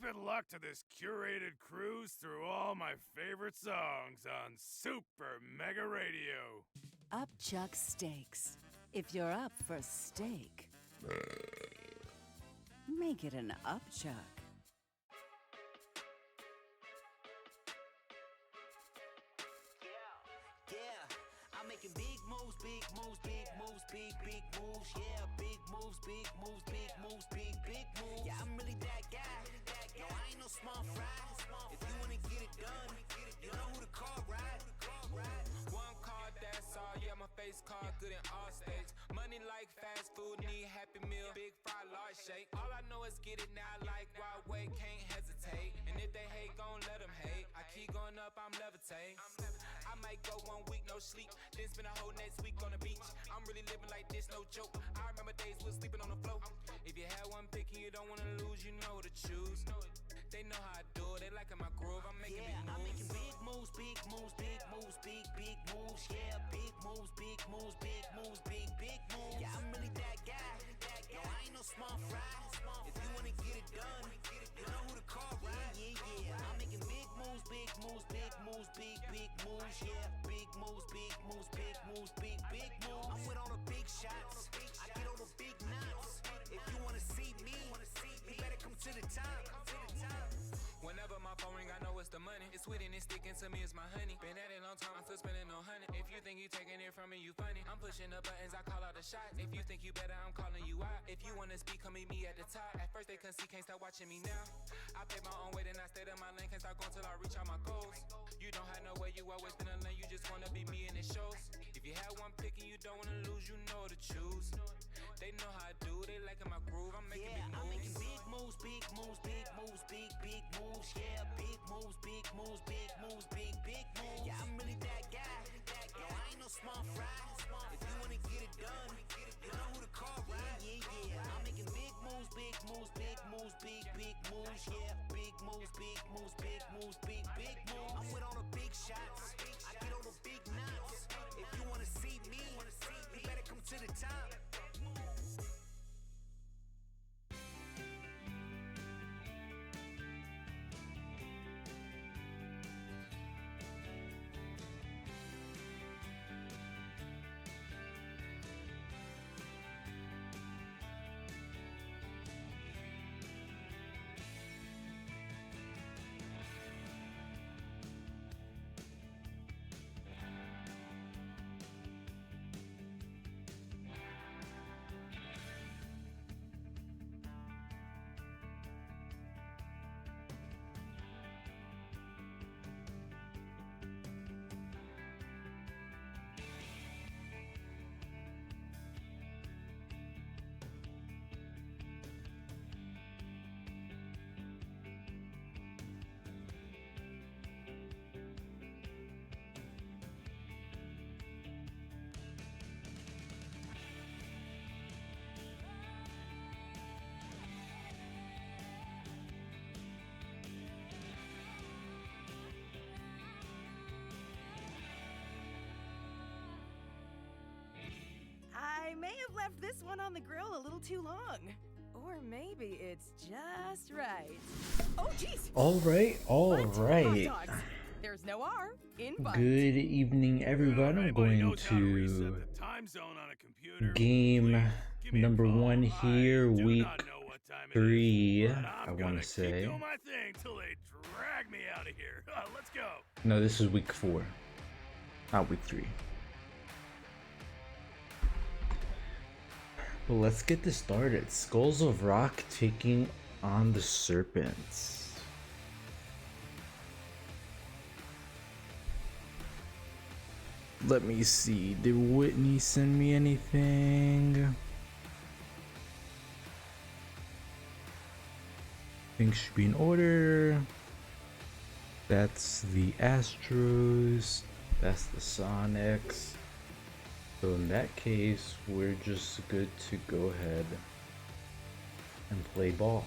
Keeping luck to this curated cruise through all my favorite songs on Super Mega Radio. Upchuck Steaks. If you're up for steak, make it an upchuck. I'm making big moves, big moves, big moves, big moves. Yeah, big moves, big moves, big moves, big moves. Yeah, I'm really that guy. No, I ain't no small fry. If you wanna get it done, you know who to call, right? One card, that's all. Yeah, my face card, good in all states. Money like fast food, need happy meal, big fry, large shake. All I know is get it now, like wild way, can't hesitate. And if they hate, gon' let them hate. I keep going up, I'm levitating. I might go 1 week, no sleep, then spend a whole next week on the beach. I'm really living like this, no joke. I remember days we was sleeping on the floor. If you had one pick and you don't wanna lose, you know to choose. They know how I do it, they liking my groove, I'm making big moves. I'm making big moves, big moves, big moves, big moves. Yeah, big moves, big moves, big moves, big moves. Yeah, I'm really that guy. No, I ain't no small fry. If you wanna get it done, you know who to call, right? Yeah. I'm making big moves, big moves, big moves, big moves. Yeah, big moves, big moves, big moves, big moves. I'm with all the big shots. I get all the big knots. If you wanna see me, you better come to the top. Whenever my phone ring, I know it's the money. It's sweet and it's sticking to me, it's my honey. Been at it a long time, I'm still spending no honey. If you think you taking it from me, you funny. I'm pushing the buttons, I call out the shots. If you think you better, I'm calling you out. If you wanna speak, come meet me at the top. At first they couldn't see, can't stop watching me now. I pay my own way, then I stayed in my lane. Can't stop going till I reach all my goals. You don't have no way, you always been a lane. You just wanna be me and it shows. If you had one pick and you don't wanna lose, you know to choose. They know how I do, they liking my groove. I'm making big moves. I'm making big moves, big moves, big moves, big moves. Yeah, big moves, big moves, big moves, big moves. Yeah, I'm really that guy. No, I ain't no small fry. If you wanna get it done, you know who to call, right? Yeah. I'm making big moves, big moves, big moves, big moves. Yeah, big moves, big moves, big moves, big moves. I'm with all the big shots. I get all the big knots. If you wanna see me, you better come to the top. I may have left this one on the grill a little too long. Or maybe it's just right. Oh, jeez! All right. Hot dogs. There's no R in bunt. Good evening, everyone. I'm going to game number 1 here, week 3, I want to say. Do my thing till they drag me out of here. Let's go. No, this is week 4, not week 3. Well, let's get this started. Skulls of Rock taking on the Serpents. Let me see. Did Whitney send me anything? Things should be in order. That's the Astros. That's the Sonics. So in that case, we're just good to go ahead and play ball.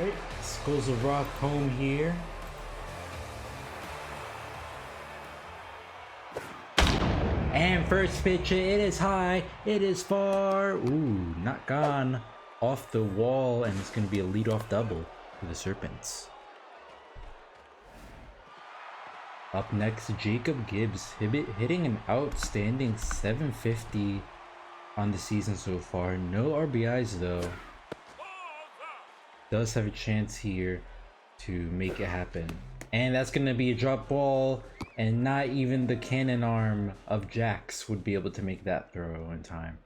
Alright, Skulls of Rock home here. And first pitch, it is high, it is far. Ooh, not gone. Off the wall, and it's going to be a leadoff double for the Serpents. Up next, Jacob Gibbs hitting an outstanding 750 on the season so far. No RBIs though. Does have a chance here to make it happen. And that's going to be a drop ball, and not even the cannon arm of Jax would be able to make that throw in time.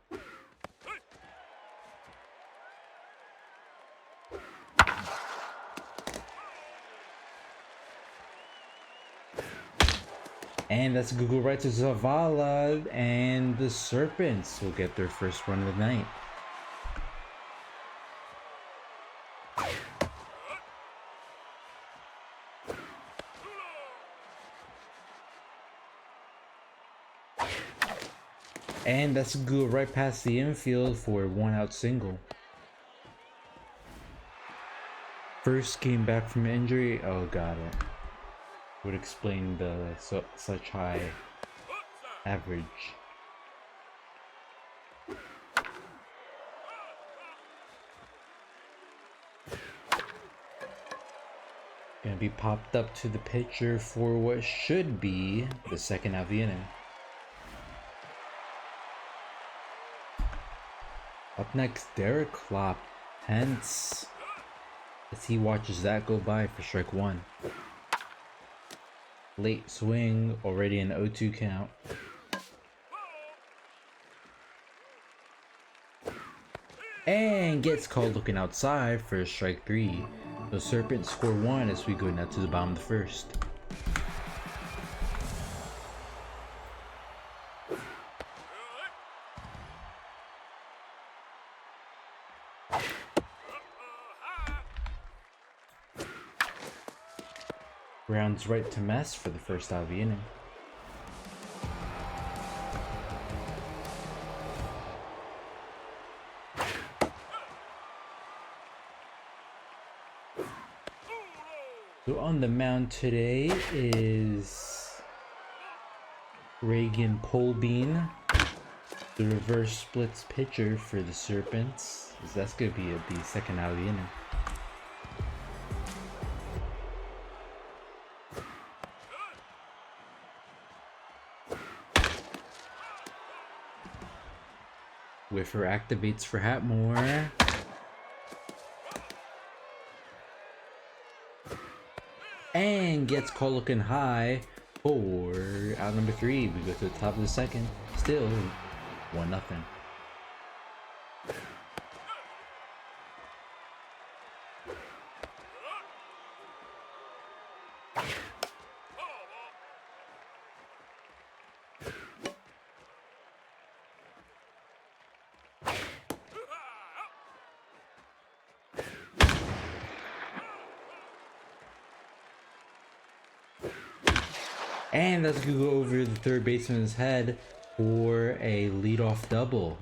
And that's Google right to Zavala, and the Serpents will get their first run of the night. And that's Google right past the infield for a 1-out single. First game back from injury. Oh, got it. Would explain the such high average. Gonna be popped up to the pitcher for what should be the second half of the inning. Up next, Derek Klopp, tense as he watches that go by for strike one. Late swing, already an 0-2 count. And gets called looking outside for strike three. The Serpents score one as we go now to the bottom of the first. Rounds right to Mess for the first out of the inning. So on the mound today is Reagan Polbean, the reverse splits pitcher for the Serpents. That's going to be the second out of the inning. Whiffer activates for Hatmore. And gets called looking high for out number three. We go to the top of the second. Still 1-0. And that's going to go over the third baseman's head for a leadoff double.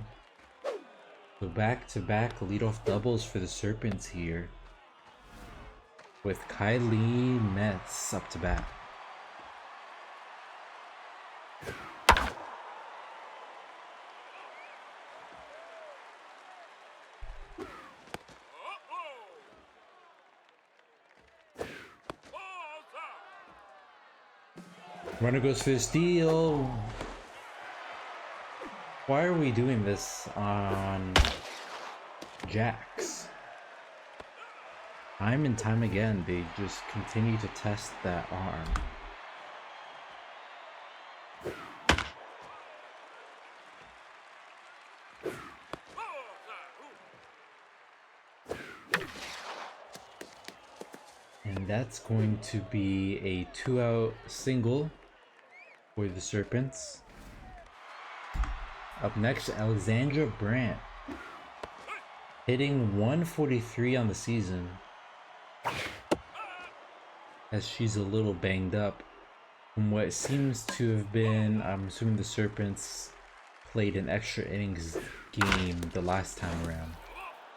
So back-to-back leadoff doubles for the Serpents here, with Kylie Metz up to bat. Runner goes for the steal. Why are we doing this on Jax? Time and time again, they just continue to test that arm. And that's going to be a 2-out single for the Serpents. Up next, Alexandra Brandt, hitting 143 on the season, as she's a little banged up from what seems to have been, I'm assuming the Serpents played an extra innings game the last time around,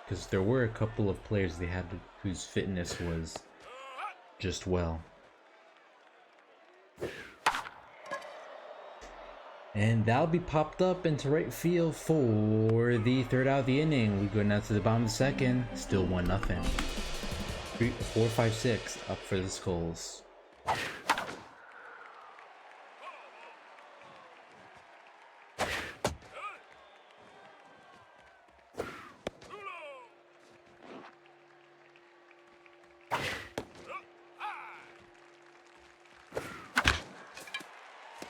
because there were a couple of players they had to whose fitness was just well. And that'll be popped up into right field for the third out of the inning. We go now to the bottom of the second. Still 1-0. 3, 4, 5, 6 up for the Skulls.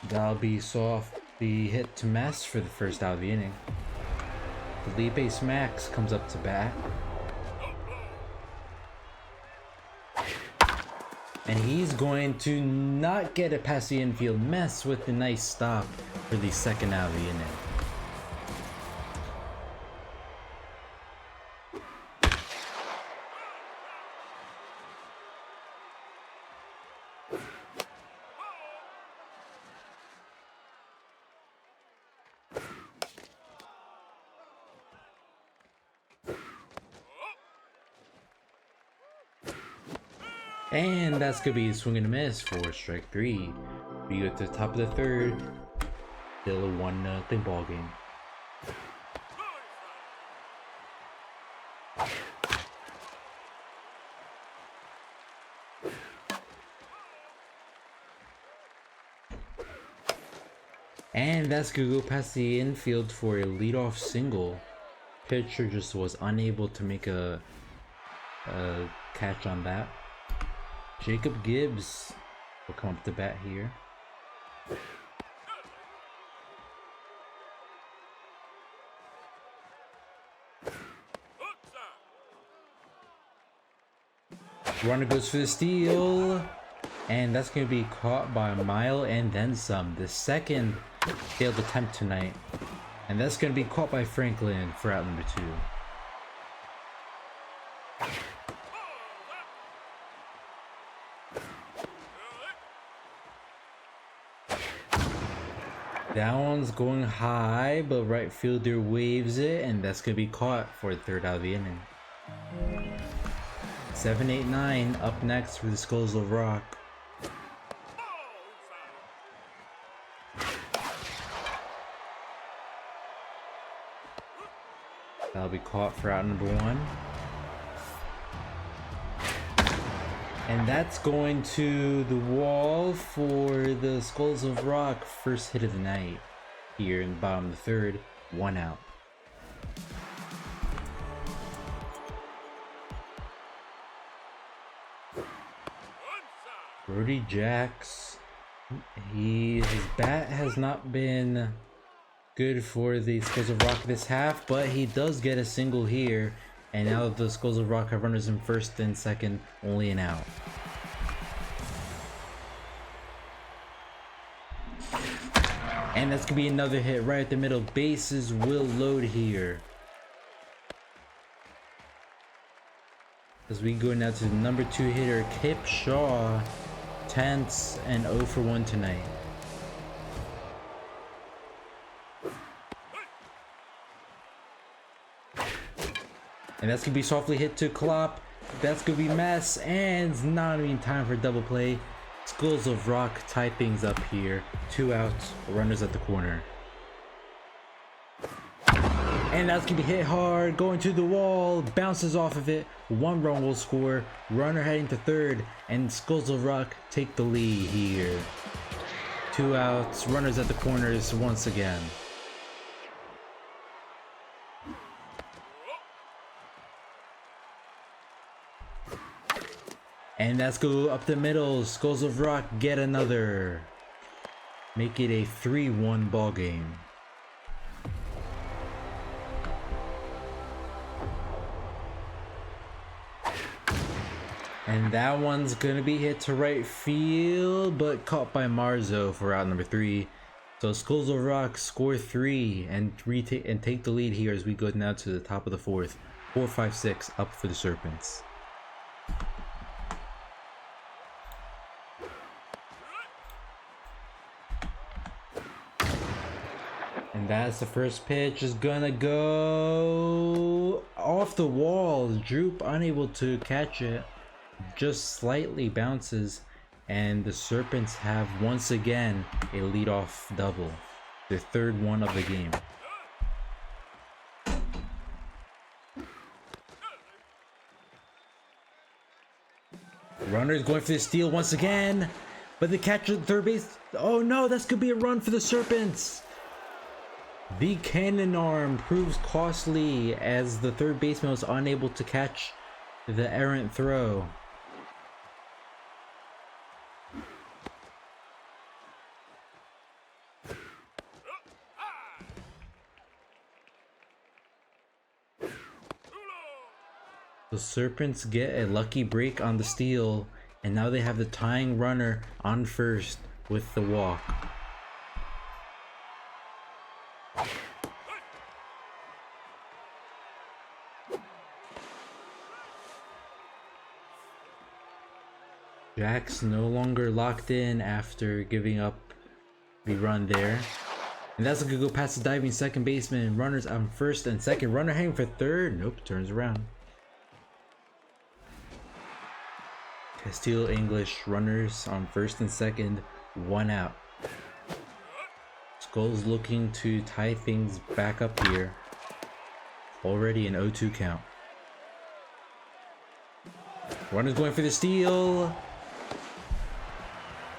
That'll be soft. The hit to Mess for the first out of the inning. Felipe Max comes up to bat. And he's going to not get it past the infield. Mess with a nice stop for the second out of the inning. And that's gonna be a swing and a miss for strike 3. We go to the top of the third. Still a 1-0 ball game. And that's gonna go past the infield for a leadoff single. Pitcher just was unable to make a catch on that. Jacob Gibbs will come up to bat here. Runner goes for the steal, and that's going to be caught by a mile and then some. The second failed attempt tonight, and that's going to be caught by Franklin for out number 2. That one's going high, but right fielder waves it, and that's going to be caught for the third out of the inning. 7, 8, 9 up next for the Skulls of Rock. That'll be caught for out number 1. And that's going to the wall for the Skulls of Rock. First hit of the night here in the bottom of the third. 1 out. Brody Jacks. His bat has not been good for the Skulls of Rock this half, but he does get a single here. And now the Skulls of Rock have runners in first and second, only an out. And that's gonna be another hit right at the middle. Bases will load here. As we go now to the number 2 hitter, Kip Shaw. Tense and 0 for 1 tonight. And that's gonna be softly hit to Klopp. That's gonna be Mess, and it's not even time for double play. Skulls of Rock tie things up here. 2 outs, runners at the corner. And that's gonna be hit hard, going to the wall, bounces off of it. 1 run will score, runner heading to third, and Skulls of Rock take the lead here. 2 outs, runners at the corners once again. And that's go up the middle. Skulls of Rock get another. Make it a 3-1 ball game. And that one's gonna be hit to right field, but caught by Marzo for out number 3. So Skulls of Rock score 3 and take the lead here as we go now to the top of the 4th. 4, 5, 6 up for the Serpents. And that's the first pitch is gonna go off the wall. Droop unable to catch it. Just slightly bounces. And the Serpents have once again a leadoff double. Their third one of the game. Runner's going for the steal once again. But the catcher at third base. Oh no, that's gonna be a run for the Serpents. The cannon arm proves costly as the third baseman was unable to catch the errant throw. The Serpents get a lucky break on the steal, and now they have the tying runner on first with the walk. Jack's no longer locked in after giving up the run there. And that's gonna go past the diving second baseman. Runners on first and second. Runner hanging for third. Nope, turns around. Castillo English, runners on first and second, 1 out. Skulls looking to tie things back up here. Already an 0-2 count. Runners going for the steal.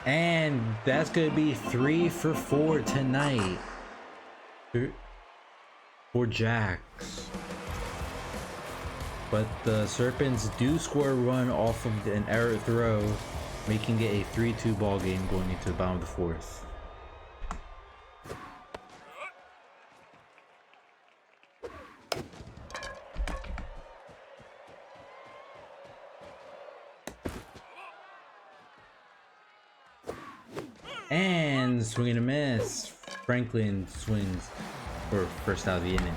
And that's going to be 3 for 4 tonight for Jacks. But the Serpents do score a run off of an error throw, making it a 3-2 ball game going into the bottom of the fourth. And swing and a miss. Franklin swings for first out of the inning.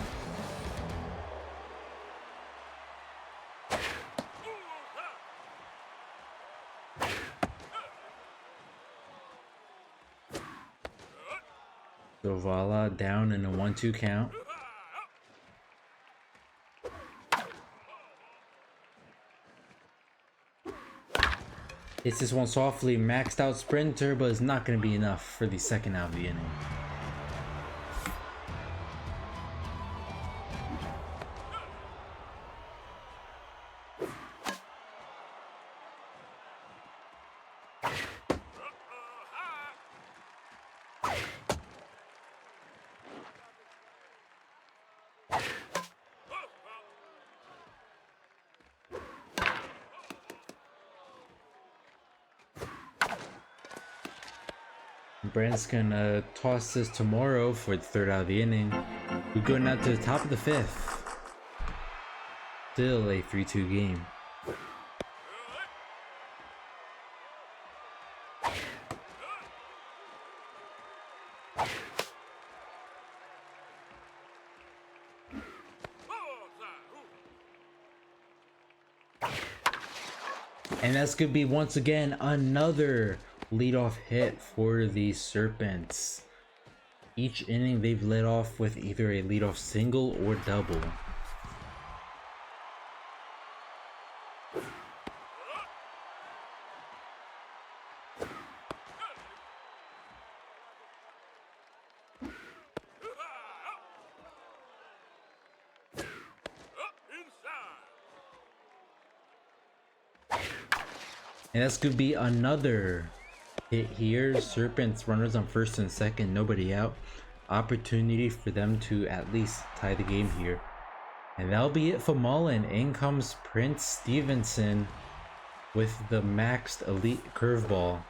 Zavala down in a 1-2 count. Hits this one softly, maxed out sprinter, but it's not going to be enough for the second out of the inning. Brand's gonna toss this tomorrow for the third out of the inning. We're going out to the top of the fifth. Still a 3-2 game. And that's gonna be once again another leadoff hit for the Serpents. Each inning they've led off with either a leadoff single or double. And that's gonna be another hit here. Serpents, runners on first and second, nobody out. Opportunity for them to at least tie the game here. And that'll be it for Mullen. In comes Prince Stevenson with the maxed elite curveball.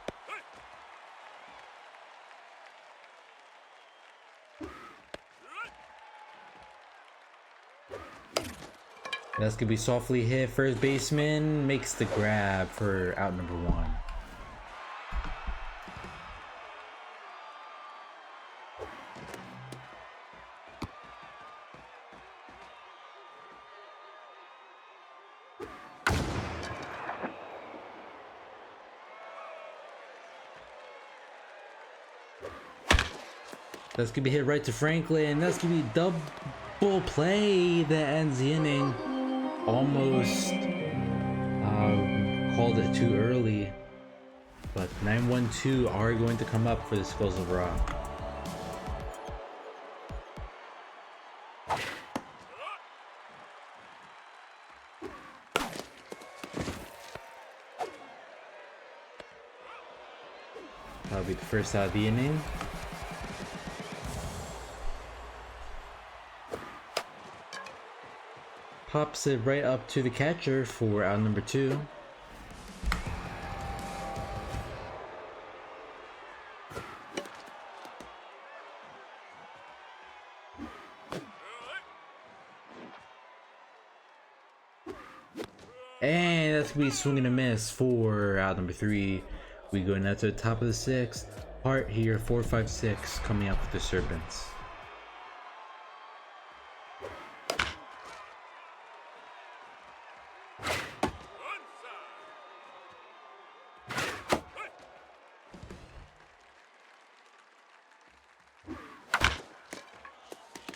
That's gonna be softly hit. First baseman makes the grab for out number 1. That's gonna be hit right to Franklin. That's gonna be full play that ends the inning. Almost called it too early, but 9-1-2 are going to come up for the Skulls of Rock. That'll be the first out of the inning. Pops it right up to the catcher for out number 2. And that's gonna be swing and a miss for out number 3. We go now to the top of the 6th. Hart here, 4-5-6 coming up with the Serpents.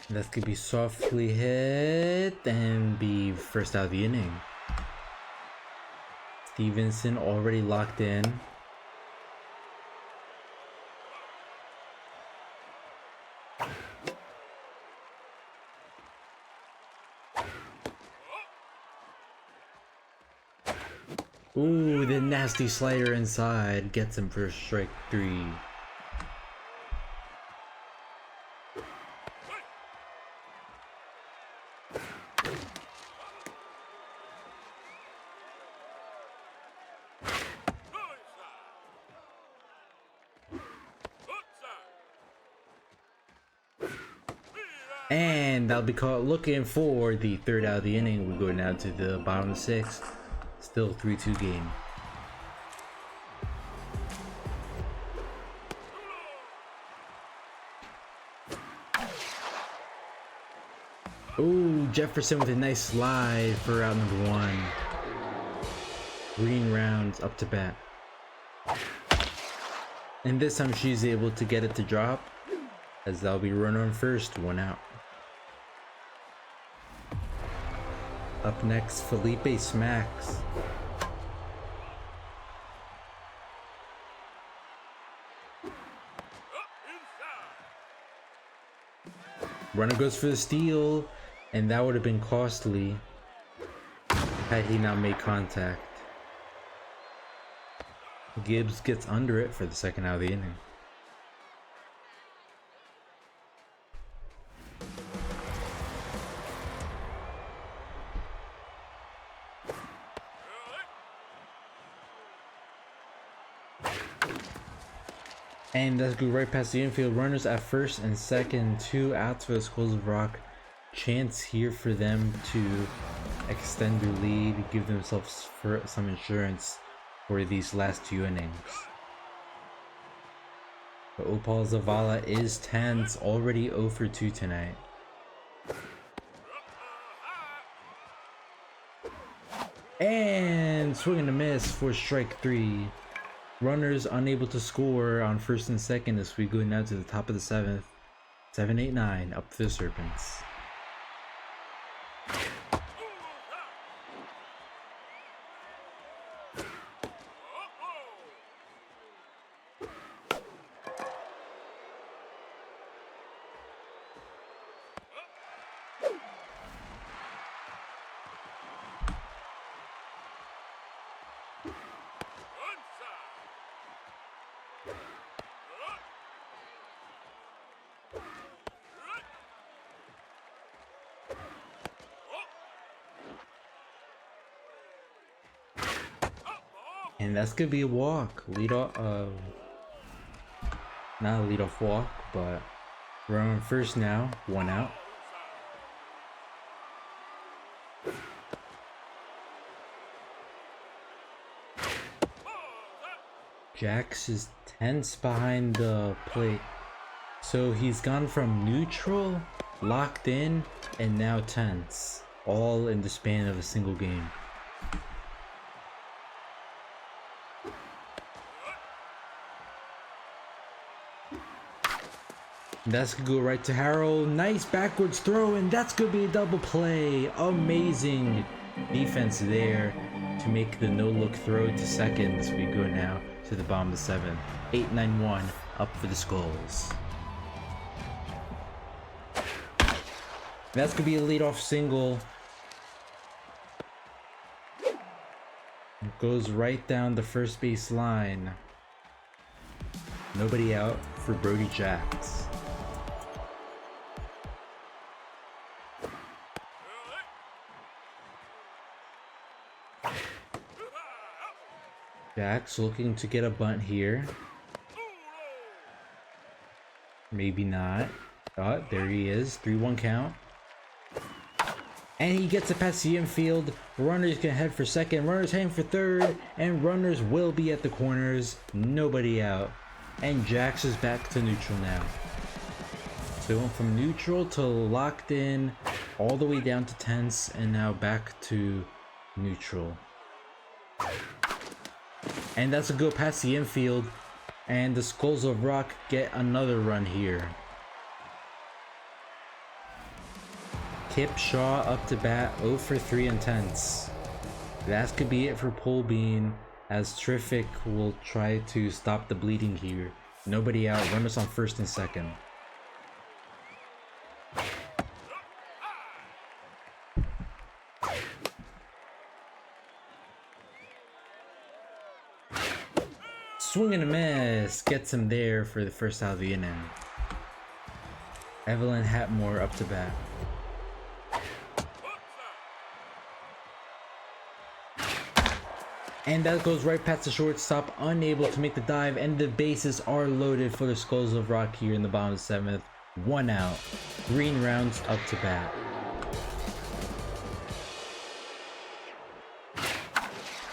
That's gonna be softly hit and be first out of the inning. Stevenson already locked in. Ooh, the nasty slider inside gets him for strike 3. And that'll be caught looking for the third out of the inning. We go now to the bottom of the 6th. Still 3-2 game. Ooh, Jefferson with a nice slide for out number 1. Green rounds up to bat. And this time she's able to get it to drop, as that'll be runner on first, 1 out. Up next, Felipe smacks. Runner goes for the steal, and that would have been costly had he not made contact. Gibbs gets under it for the second out of the inning. And let's go right past the infield. Runners at first and second, 2 outs for the Skulls of Rock. Chance here for them to extend their lead, give themselves some insurance for these last 2 innings. But Opal Zavala is tense, already 0 for 2 tonight. And swing and a miss for strike 3. Runners unable to score on first and second as we go now to the top of the 7th. 7-8-9 up for the Serpents. And that's gonna be a walk. Lead off, not a leadoff walk, but we're on first now. 1 out. Jax is tense behind the plate. So he's gone from neutral, locked in, and now tense. All in the span of a single game. That's gonna go right to Harold. Nice backwards throw, and that's gonna be a double play. Amazing defense there to make the no-look throw to second as we go now to the bottom of the 7th. 8-9-1 up for the Skulls. That's gonna be a leadoff single. It goes right down the first base line. Nobody out for Brody Jacks. Jacks looking to get a bunt here. Maybe not. Oh, there he is. 3-1 count. And he gets it past the infield. Runners can head for second. Runners heading for third. And runners will be at the corners. Nobody out. And Jacks is back to neutral now. So he went from neutral to locked in, all the way down to tense, and now back to neutral. And that's a go past the infield, and the Skulls of Rock get another run here. Kip Shaw up to bat, 0 for 3 in tenths. That could be it for Pole Bean, as Terrific will try to stop the bleeding here. Nobody out, runners on first and second. Swing and a miss, gets him there for the first out of the inning. Evelyn Hatmore up to bat. And that goes right past the shortstop, unable to make the dive, and the bases are loaded for the Skulls of Rock here in the bottom of the 7th. 1 out. Green rounds up to bat.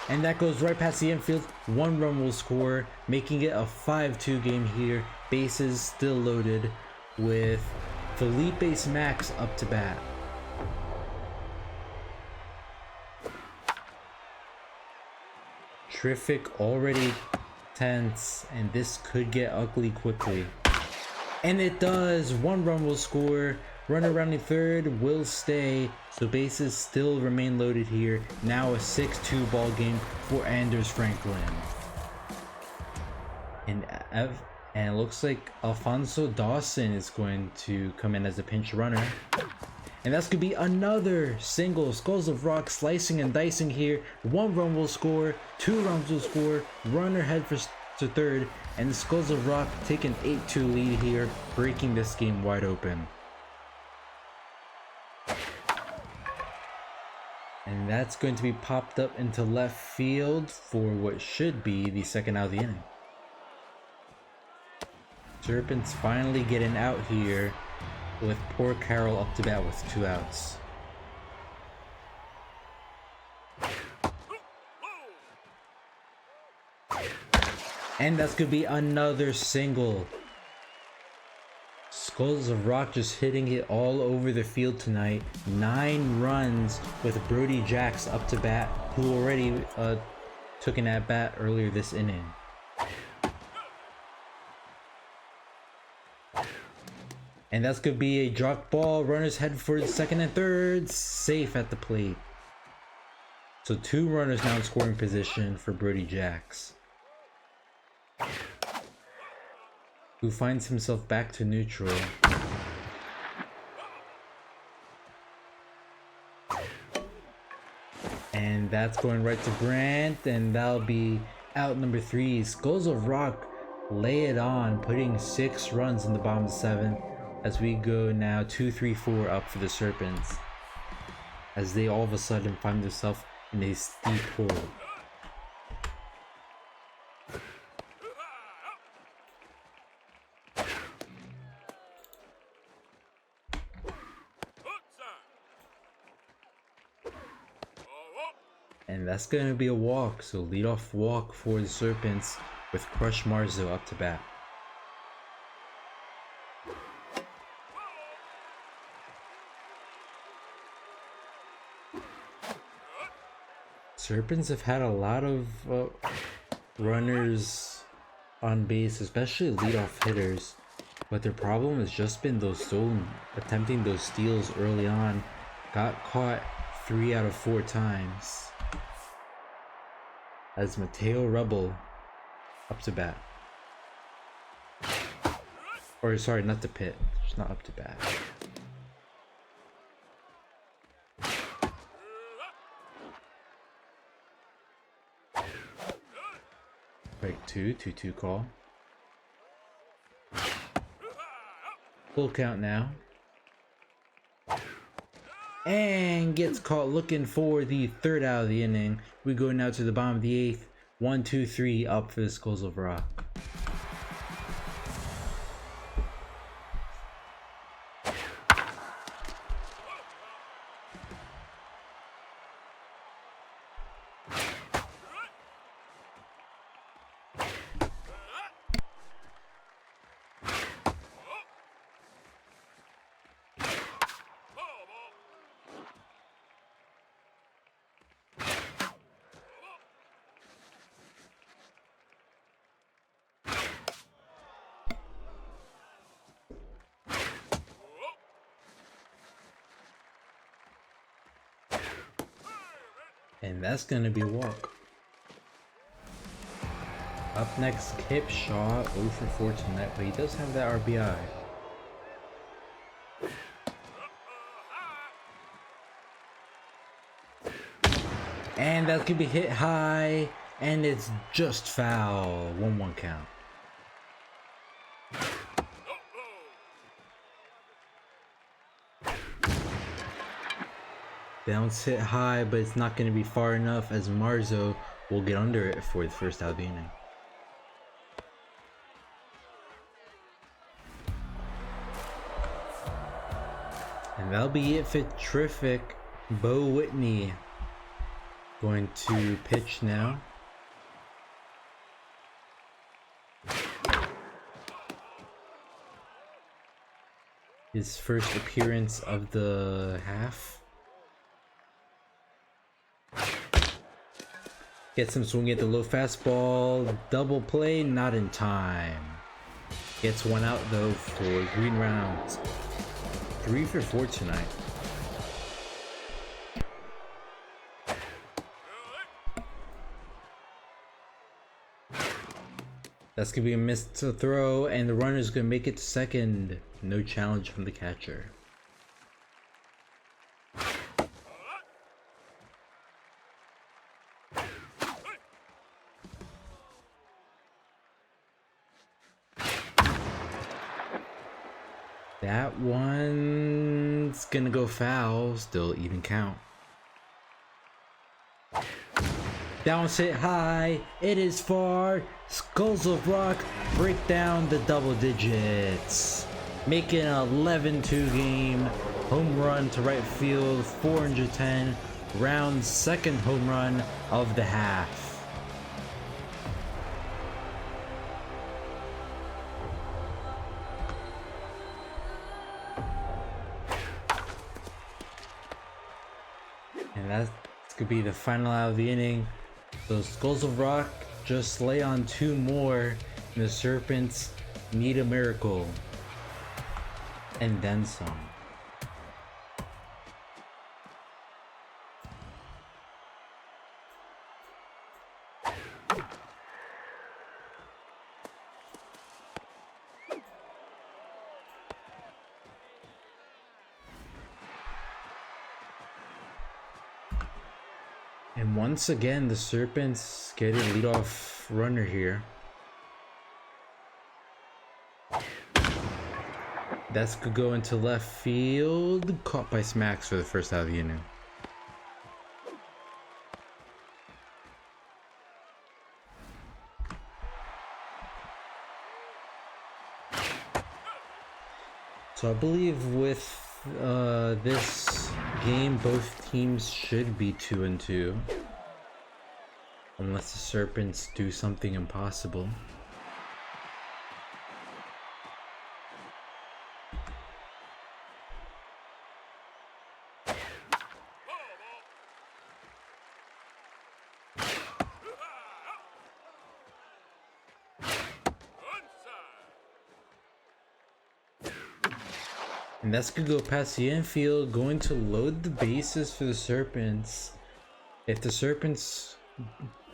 And that goes right past the infield. 1 run will score, making it a 5-2 game here. Bases still loaded with Felipe Max up to bat. Terrific already tense, and this could get ugly quickly. And it does. 1 run will score. Runner rounding third will stay, so bases still remain loaded here. Now a 6-2 ball game for Anders Franklin. And it looks like Alfonso Dawson is going to come in as a pinch runner. And that's going to be another single. Skulls of Rock slicing and dicing here. 1 run will score, 2 runs will score, runner head to third, and the Skulls of Rock take an 8-2 lead here, breaking this game wide open. And that's going to be popped up into left field for what should be the second out of the inning. Serpents finally getting out here with poor Carroll up to bat with 2 outs. And that's going to be another single. Skulls of Rock just hitting it all over the field tonight. 9 runs with Brody Jacks up to bat, who already took an at bat earlier this inning. And that's going to be a drop ball. Runners head for the second and third. Safe at the plate. So 2 runners now in scoring position for Brody Jacks, who finds himself back to neutral. And that's going right to Grant, and that'll be out number 3. Skulls of Rock lay it on, putting 6 runs in the bottom of the 7th, as we go now 2-3-4 up for the Serpents, as they all of a sudden find themselves in a steep hole. And that's going to be a walk, so leadoff walk for the Serpents with Crush Marzo up to bat. Serpents have had a lot of runners on base, especially leadoff hitters. But their problem has just been attempting those steals early on. Got caught 3 out of 4 times. As Mateo Rebel up to bat. Or sorry, not to pit. It's not up to bat. Break 2-2 call. Full count now. And gets caught looking for the 3rd out of the inning. We go now to the bottom of the 8th. 1-2-3 up for the Skulls of Rock. And that's gonna be a walk. Up next, Kip Shaw, 0 for 4 tonight, but he does have that RBI. And that could be hit high, and it's just foul. 1-1 count. Bounce hit high, but it's not going to be far enough as Marzo will get under it for the 1st out of the inning. And that'll be it for terrific. Bo Whitney going to pitch now. His first appearance of the half. Gets him swinging at the low fastball. Double play, not in time. Gets one out though for green rounds. 3 for 4 tonight. That's gonna be a missed throw, and the runner's gonna make it to second. No challenge from the catcher. That one's gonna go foul, still even count. That one's hit high, it is far. Skulls of Rock break down the double digits. Making an 11-2 game. Home run to right field, 410. Round's 2nd home run of the half. And that's gonna be the final out of the inning. Those Skulls of Rock just lay on 2 more, and the Serpents need a miracle. And then some. And once again, the Serpents get a leadoff runner here. That's could go into left field. Caught by Smacks for the 1st out of the inning. So I believe with this game, both teams should be 2-2. Unless the Serpents do something impossible. And that's gonna go past the infield, going to load the bases for the Serpents. If the Serpents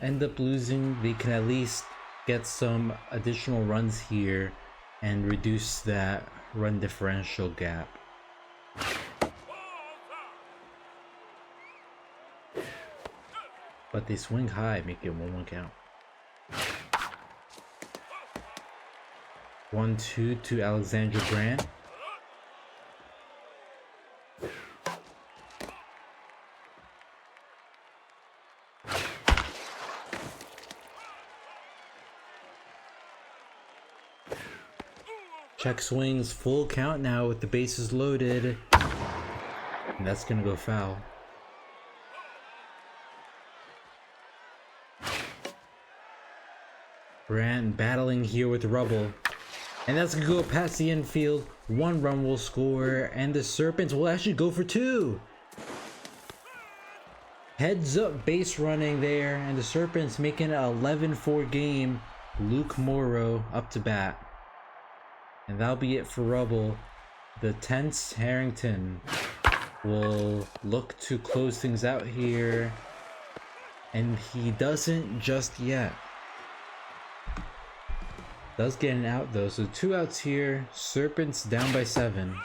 end up losing, they can at least get some additional runs here and reduce that run differential gap. But they swing high, make it 1-1 count. 1-2 to Alexandra Grant. Check swings, full count now with the bases loaded. And that's gonna go foul. Grant battling here with Rubble. And that's gonna go past the infield. 1 run will score, and the Serpents will actually go for 2. Heads up base running there, and the Serpents making an 11-4 game. Luke Morrow up to bat. And that'll be it for Rubble. The tense Harrington will look to close things out here. And he doesn't just yet. Does get an out though, so 2 outs here. Serpents down by 7.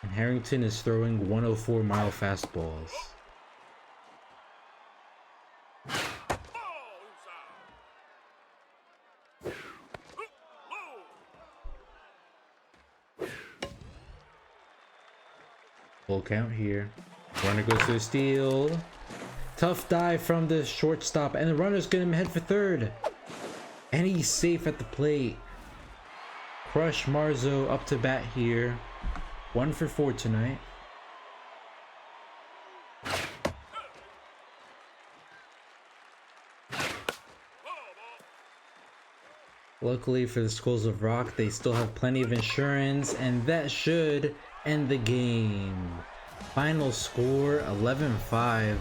And Harrington is throwing 104-mile fastballs. Full count here. Runner goes to the steal. Tough dive from the shortstop, and the runner's gonna head for third. And he's safe at the plate. Crush Marzo up to bat here. 1 for 4 tonight. Luckily for the Skulls of Rock, they still have plenty of insurance, and that should end the game. Final score 11-5.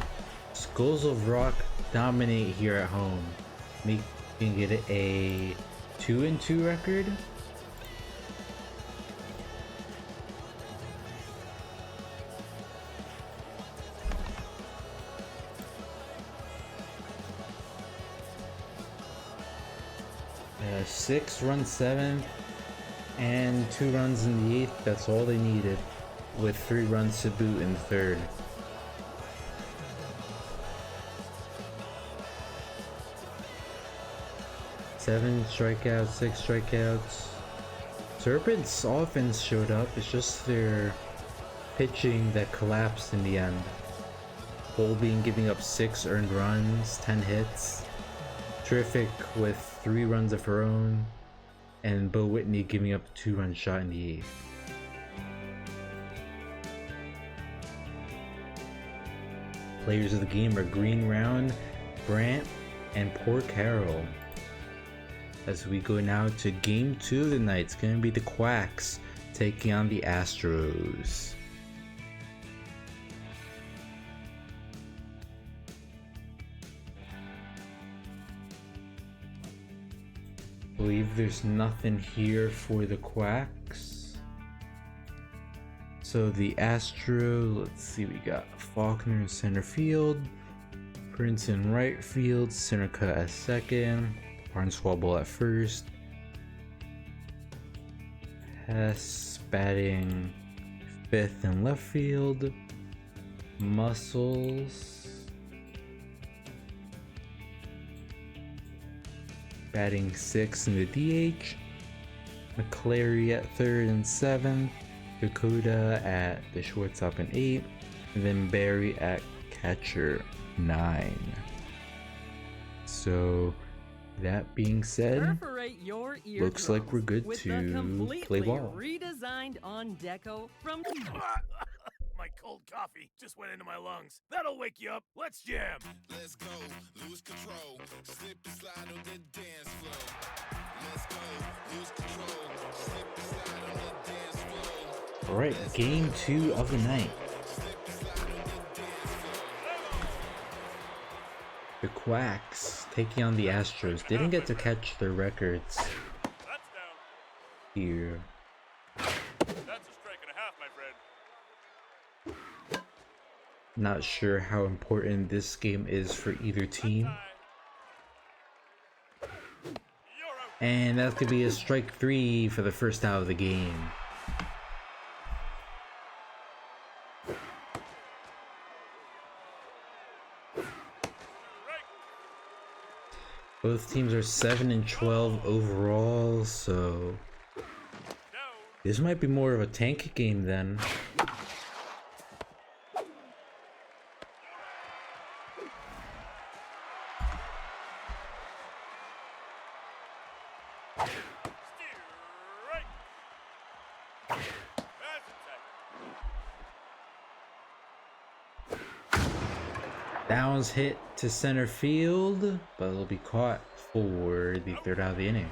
Skulls of Rock dominate here at home, making it a 2-2 record. Six runs 7th and 2 runs in the 8th. That's all they needed, with 3 runs to boot in the 3rd. Seven strikeouts, 6 strikeouts. Serpents offense showed up. It's just their pitching that collapsed in the end. Holbein giving up 6 earned runs, 10 hits. Terrific with 3 runs of her own, and Bo Whitney giving up a 2-run shot in the 8th. Players of the game are Green Round, Brant, and Poor Carroll. As we go now to game 2 of the night, it's going to be the Quacks taking on the Astros. I believe there's nothing here for the Quacks. So the Astros, let's see, we got Faulkner in center field, Prince in right field, center cut at second, Barnswoggle at first, Hess batting 5th in left field, Muscles batting 6th in the DH, McClary at 3rd and 7th, Dakota at the shortstop in 8th, and then Barry at catcher 9. So that being said, looks like we're good to play ball. Redesigned on Deco from My cold coffee just went into my lungs. That'll wake you up. Let's jam. Let's go, lose control, slip and slide on the dance floor. Let's go, lose control, slip and slide on the dance floor. Alright, game 2 of the night. The Quacks taking on the Astros. Didn't get to catch their records here. That's my friend. Not sure how important this game is for either team. And that could be a strike 3 for the first out of the game. Both teams are 7 and 12 overall, so this might be more of a tank game then. That one's hit to center field, but it'll be caught for the third out of the inning.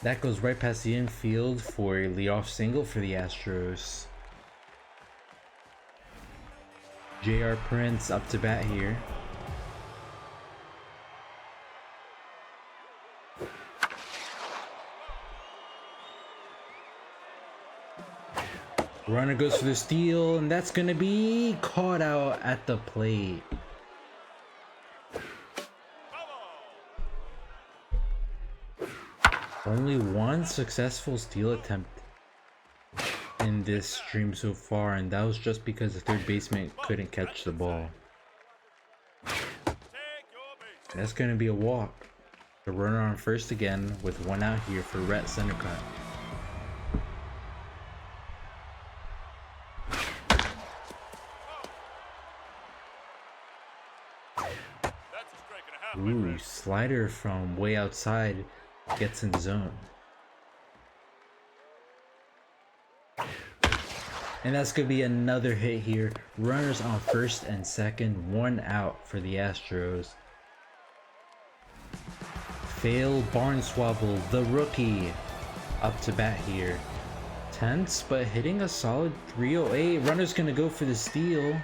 That goes right past the infield for a leadoff single for the Astros. J.R. Prince up to bat here. Runner goes for the steal, and that's gonna be caught out at the plate. Only one successful steal attempt in this stream so far, and that was just because the third baseman couldn't catch the ball. That's going to be a walk. The runner on first again with one out here for Rhett center cut. Ooh, slider from way outside gets in the zone. And that's going to be another hit here. Runners on first and second, one out for the Astros. Fail Barnswoggle, the rookie, up to bat here. Tense, but hitting a solid 308. Runner's going to go for the steal.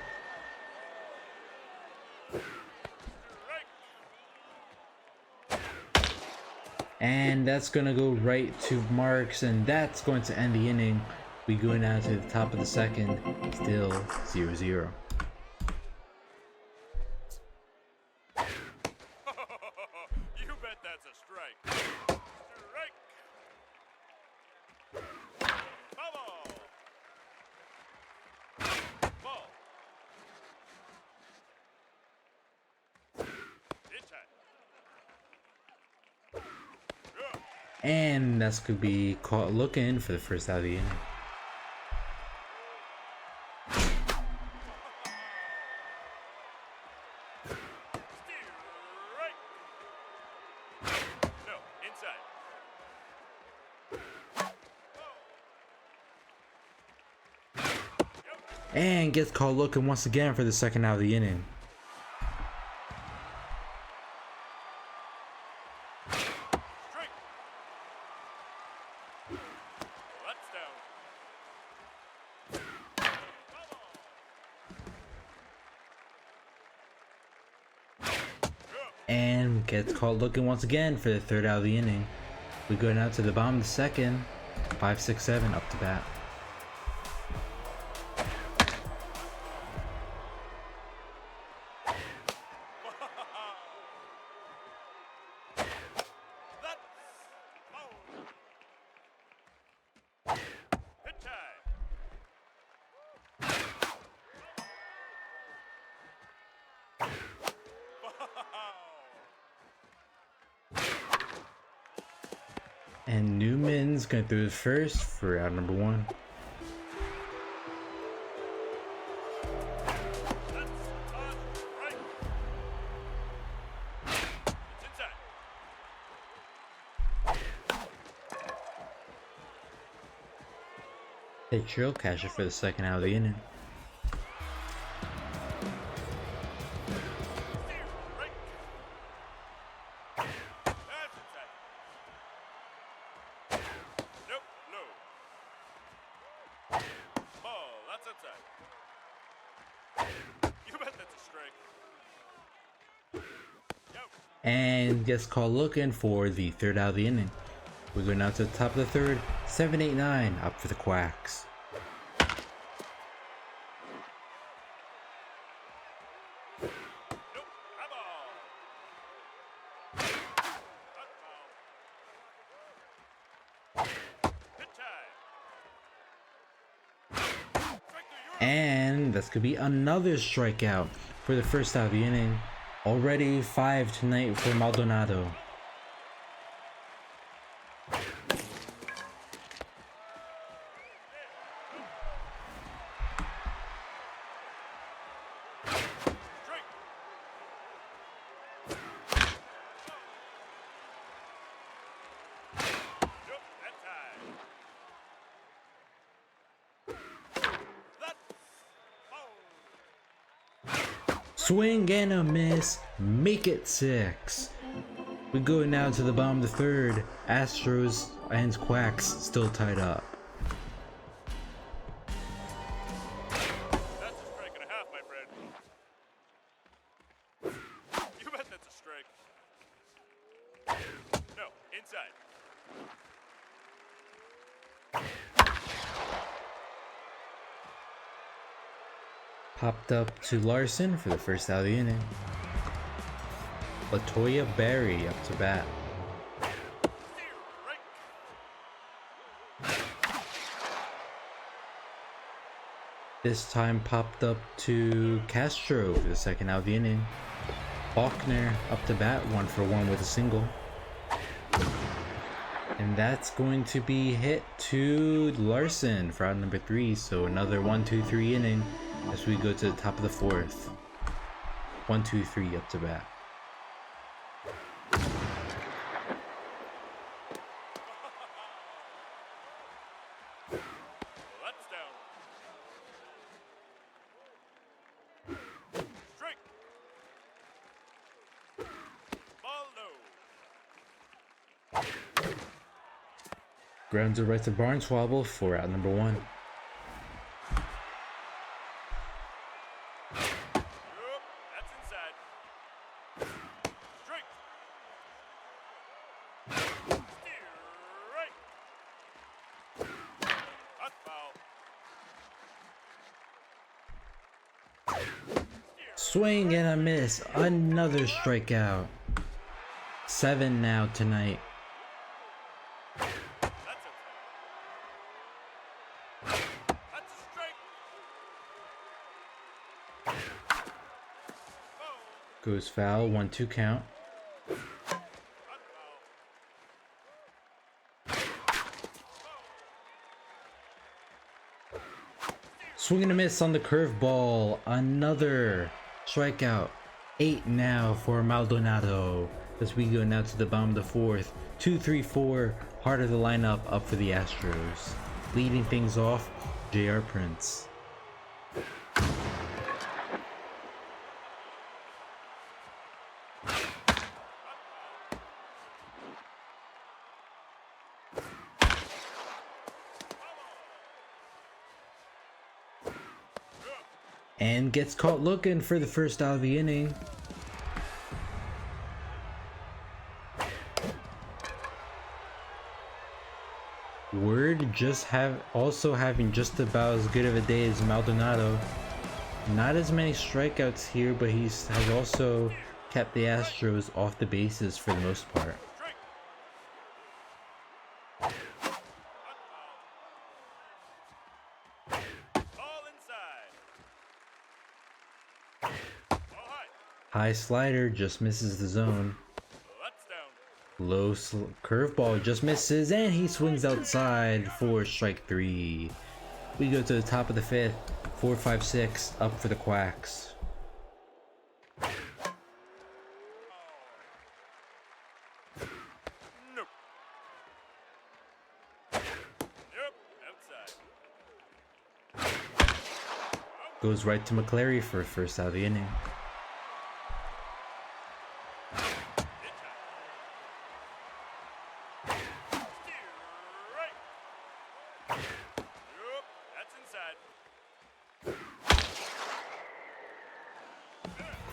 And that's going to go right to Marks, and that's going to end the inning. We go now to the top of the second, still 0-0. You bet that's a strike. Strike. Ball. Ball. And that's going to be caught looking for the first out of the inning. And gets called looking once again for the second out of the inning. And gets called looking once again for the third out of the inning. We go now to the bottom of the second. 5-6-7 up to bat. And Newman's going to throw his first for out number 1. Hey, trail catcher for the second out of the inning. and gets called looking for the third out of the inning. We're going out to the top of the third. 7-8-9 up for the Quacks. And that's gonna be another strikeout for the first out of the inning. Already 5 tonight for Maldonado. Swing and a miss, make it 6. We go now to the bottom of the third. Astros and Quacks still tied up. That's a strike and a half, my friend. You bet that's a strike. No, inside. Popped up to Larson for the first out of the inning. Latoya Berry up to bat. This time popped up to Castro for the second out of the inning. Faulkner up to bat, 1 for 1 with a single. And that's going to be hit to Larson for out number 3. So another 1-2-3 inning as we go to the top of the fourth. 1-2-3 up to bat. That's down. Strike. Ball low. Grounds are right to Barnswoggle for out number 1. That's inside. Strike. Strike. Hot foul. Swing and a miss, another strikeout. 7 now tonight. That's a strike. Goes foul, 1-2 count. Swing and a miss on the curveball. Another strikeout. 8 now for Maldonado. As we go now to the bottom of the fourth. 2-3-4. Heart of the lineup up for the Astros. Leading things off, J.R. Prince. And gets caught looking for the first out of the inning. Word also having just about as good of a day as Maldonado. Not as many strikeouts here, but he has also kept the Astros off the bases for the most part. High slider just misses the zone. Low curveball just misses, and he swings outside for strike 3. We go to the top of the fifth. 4-5-6 up for the Quacks. Nope. Yep, outside. Goes right to McClary for first out of the inning.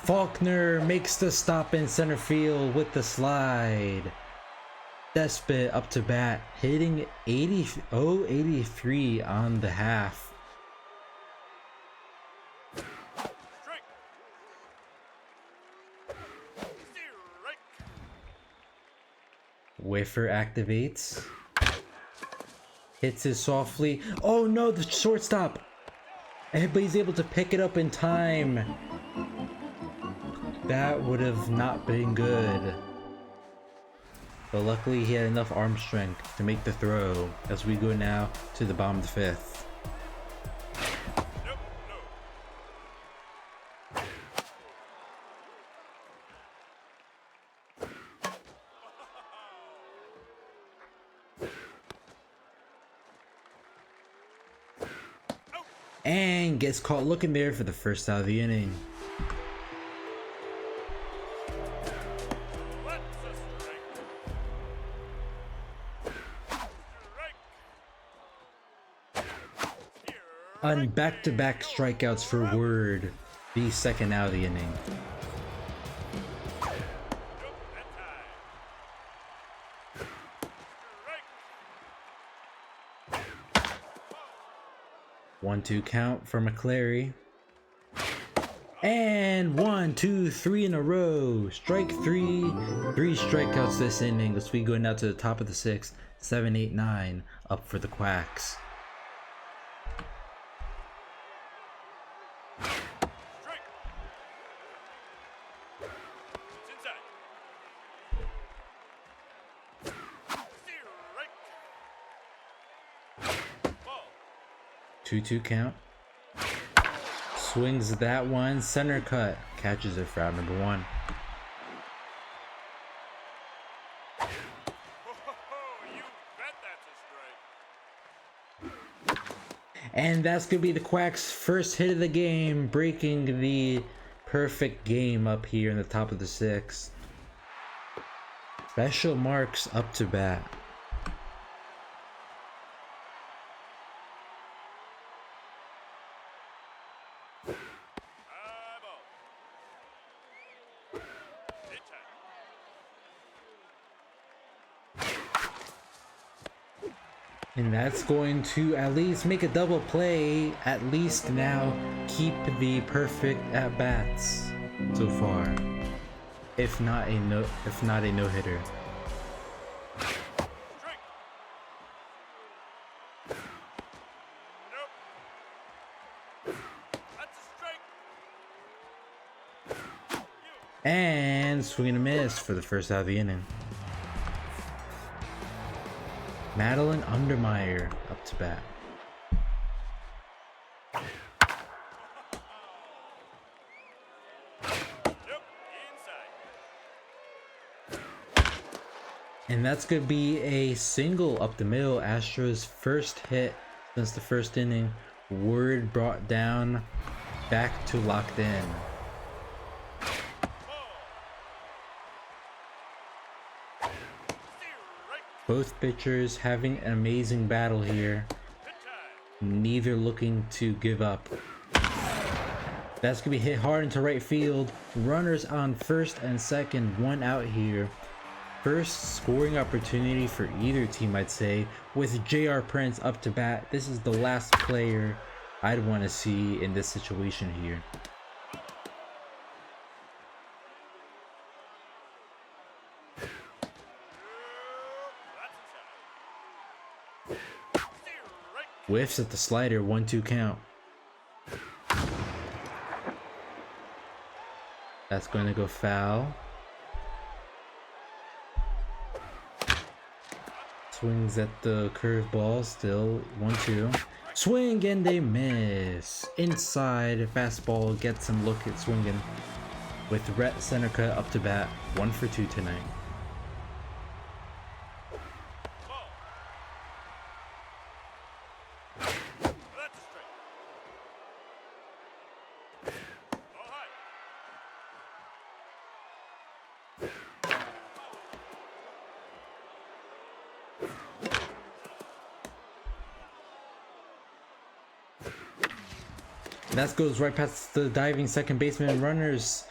Faulkner makes the stop in center field with the slide. Despot up to bat, hitting 83 on the half. Strike. Whiffer activates. Hits it softly. Oh no, the shortstop! But he's able to pick it up in time. That would have not been good. But luckily he had enough arm strength to make the throw as we go now to the bottom of the fifth. And gets caught looking there for the first out of the inning. On back-to-back strikeouts for Word, the second out of the inning. One-two count for McClary. And 1, 2, 3 in a row. Strike three. 3 strikeouts this inning. As we go now to the top of the 6th. 7, 8, 9 up for the Quacks. Two count. Swings that one. Center cut. Catches it for out number 1. And that's going to be the Quacks' first hit of the game, breaking the perfect game up here in the top of the 6th. Special Marks up to bat. And that's going to at least make a double play, at least now keep the perfect at bats so far. If not a no-hitter. And swing and a miss for the first out of the inning. Madeline Undermeyer up to bat. And that's going to be a single up the middle. Astros' first hit since the first inning. Word brought down, back to locked in. Both pitchers having an amazing battle here. Neither looking to give up. That's going to be hit hard into right field. Runners on first and second, 1 out here. First scoring opportunity for either team, I'd say, with J.R. Prince up to bat. This is the last player I'd want to see in this situation here. Whiffs at the slider, 1-2 count. That's going to go foul. Swings at the curveball, still 1-2. Swing and they miss. Inside, fastball gets him look at swinging. With Rhett center cut up to bat, 1 for 2 tonight. That goes right past the diving second baseman. Runners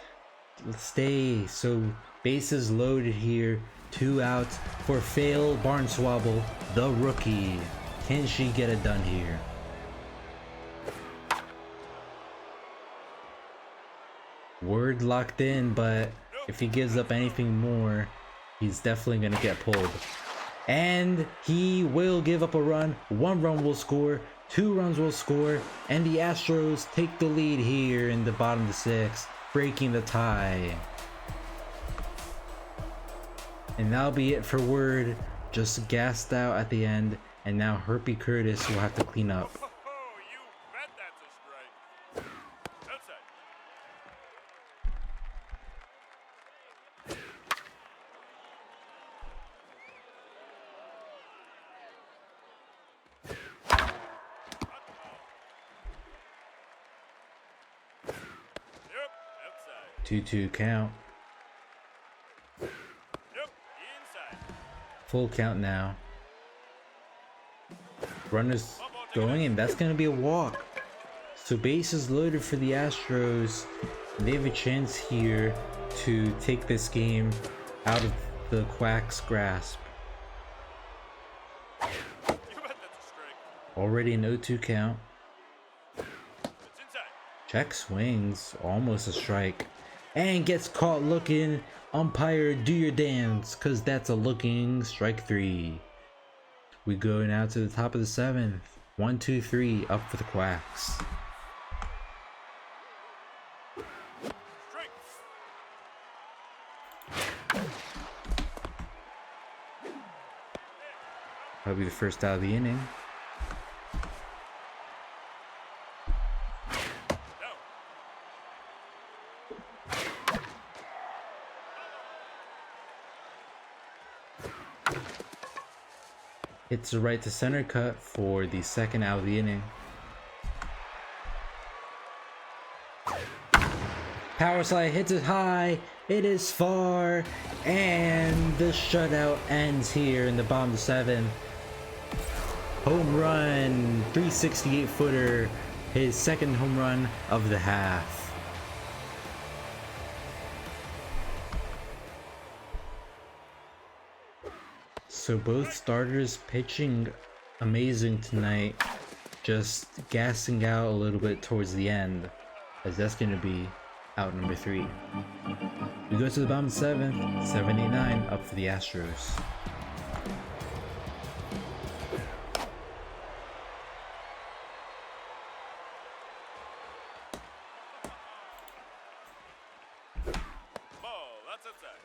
stay. So bases loaded here. 2 outs for Fail Barnswabble, the rookie. Can she get it done here? Word locked in, but if he gives up anything more, he's definitely gonna get pulled. And he will give up a run. 1 run will score, 2 runs will score, and the Astros take the lead here in the bottom of the 6th, breaking the tie. And that'll be it for Word. Just gassed out at the end, and now Herpy Curtis will have to clean up. Oh, you bet that's a strike. Outside. Yep, outside. 2-2 count. Yep, inside. Full count now. Runners going, and that's going to be a walk. So bases loaded for the Astros. They have a chance here to take this game out of the Quack's grasp. You bet that's a strike. Already an 0-2 count. It's inside. Check swings, almost a strike. And gets caught looking. Umpire, do your dance, cause that's a looking strike 3. We go now to the top of the 7th. 1, 2, 3 up for the Quacks. Strike. That'll be the first out of the inning. No. It's a right to center cut for the second out of the inning. Power slide hits it high. It is far. And the shutout ends here in the bottom of the 7th. Home run. 368 footer. His second home run of the half. So both starters pitching amazing tonight, just gassing out a little bit towards the end, as that's going to be out number 3. We go to the bottom 7th, 7-8-9 up for the Astros. Ball, that's outside.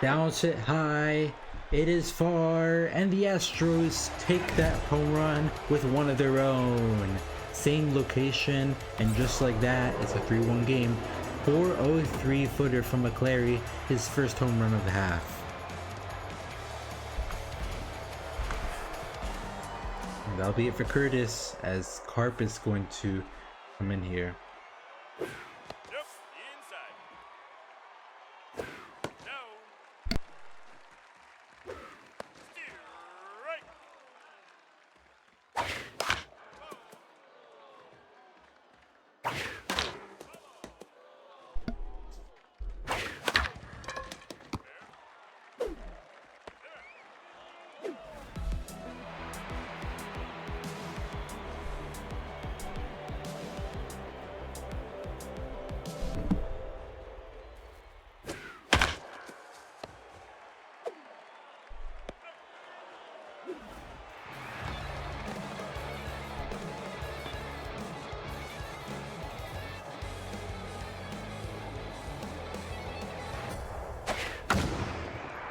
Bounce it high, it is far, and the Astros take that home run with one of their own. Same location, and just like that, it's a 3-1 game. 403 footer from McClary, his first home run of the half. And that'll be it for Curtis, as Carp is going to come in here. Yep, inside. No. Strike.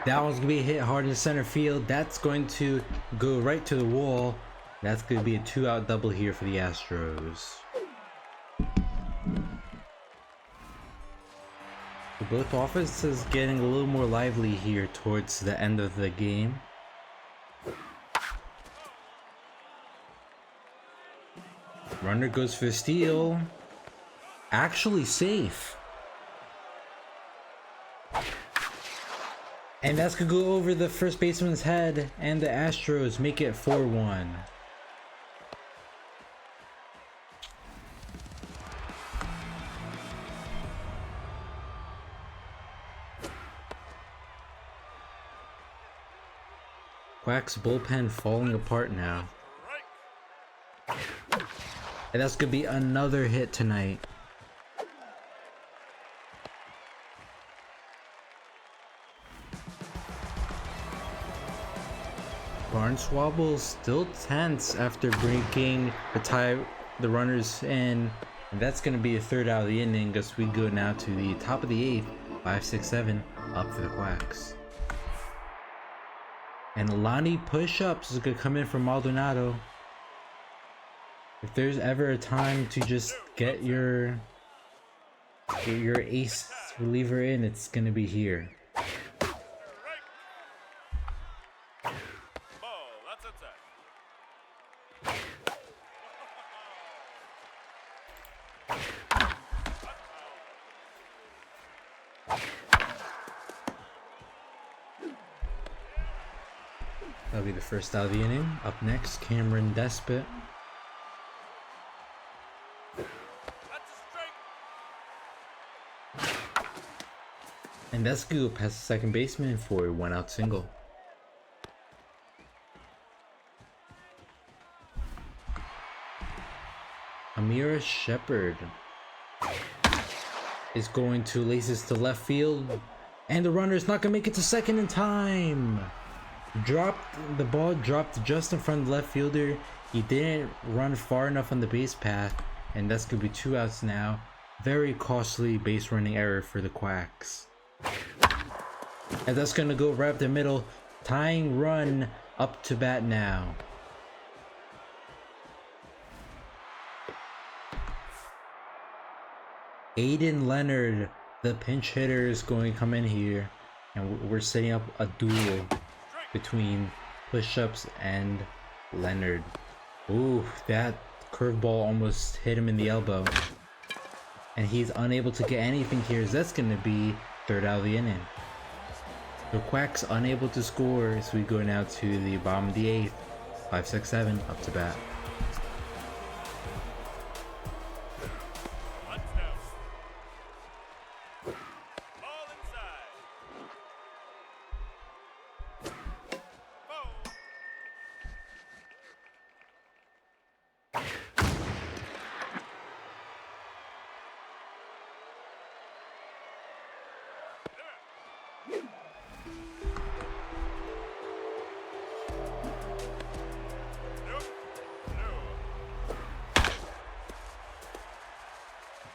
That one's gonna be hit hard in center field. That's going to go right to the wall. That's gonna be a 2-out double here for the Astros. So both offenses getting a little more lively here towards the end of the game. Runner goes for the steal. Actually safe. And that's gonna go over the first baseman's head, and the Astros make it 4-1. Quack's bullpen falling apart now. And that's gonna be another hit tonight. Barnswoggle still tense after breaking the runners in, and that's gonna be a third out of the inning as we go now to the top of the eighth. 5-6-7 up for the Quacks. And Lonnie push-ups is gonna come in from Maldonado. If there's ever a time to just get your ace reliever in, it's gonna be here. That'll be the first out of the inning. Up next, Cameron Despot. And that's gonna go past the second baseman for a 1-out single. Amira Shepard is going to laces to left field, and the runner is not gonna make it to second in time. The ball dropped just in front of the left fielder. He didn't run far enough on the base path, and that's gonna be 2 outs now. Very costly base running error for the Quacks. And that's gonna go right up the middle. Tying run up to bat now. Aiden Leonard, the pinch hitter, is going to come in here, and we're setting up a duel between push-ups and Leonard. Ooh, that curveball almost hit him in the elbow, and he's unable to get anything here. That's going to be third out of the inning. The Quacks unable to score, so we go now to the bottom of the eighth. 5-6-7 up to bat.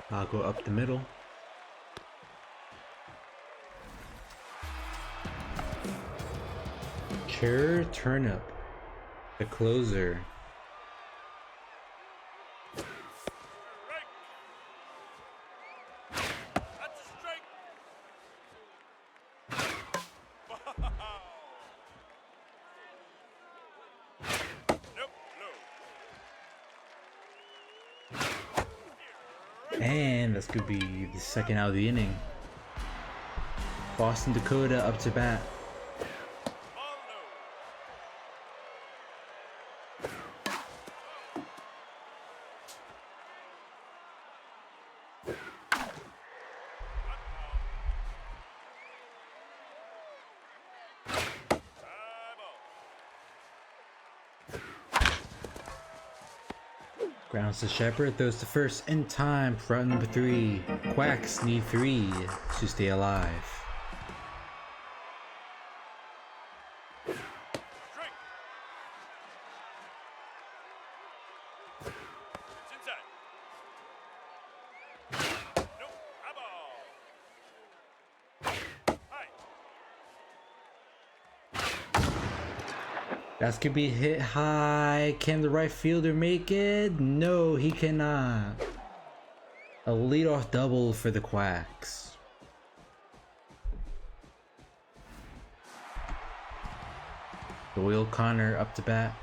I'll go up the middle. Cher Turnip, the closer. And that's gonna be the second out of the inning. Boston Dakota up to bat. Grounds to Shepard, throws to first in time for out number 3. Quacks need 3 to stay alive. That's gonna be hit high. Can the right fielder make it? No, he cannot. A leadoff double for the Quacks. Doyle Connor up to bat.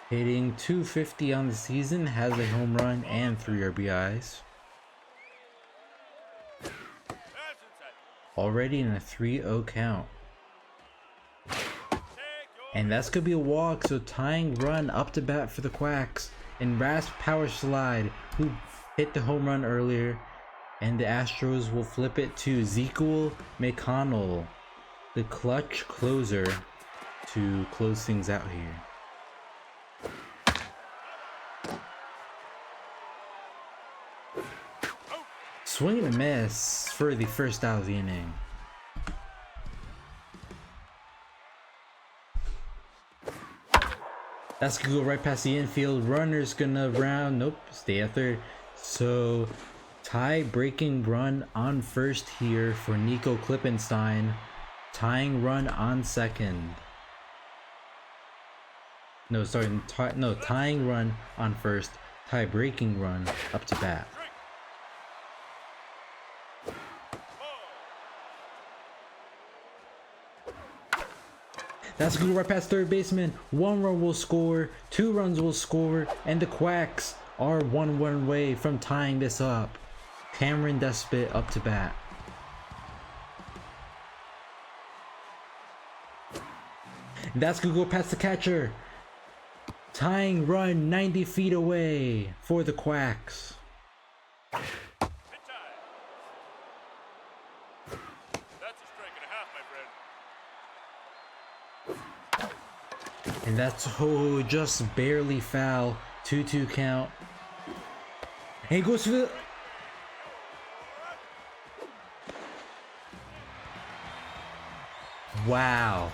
Hitting .250 on the season, has a home run and 3 RBIs. already in a 3-0 count. And that's gonna be a walk, so tying run up to bat for the Quacks. And Rasp power slide, who hit the home run earlier. And the Astros will flip it to Ezekiel McConnell, the clutch closer, to close things out here. Swing and a miss for the first out of the inning. That's gonna go right past the infield. Runner's gonna round. Nope, stay at third. So, tie breaking run on first here for Nico Klippenstein. Tying run on second. No, sorry, tying run on first. Tie breaking run up to bat. That's gonna go right past third baseman. 1 run will score, 2 runs will score, and the Quacks are 1 run away from tying this up. Cameron Despot up to bat. That's gonna go past the catcher. Tying run 90 feet away for the Quacks. That's a strike and a half, my friend. And that's just barely foul. 2-2 count. And he goes for the... Wow.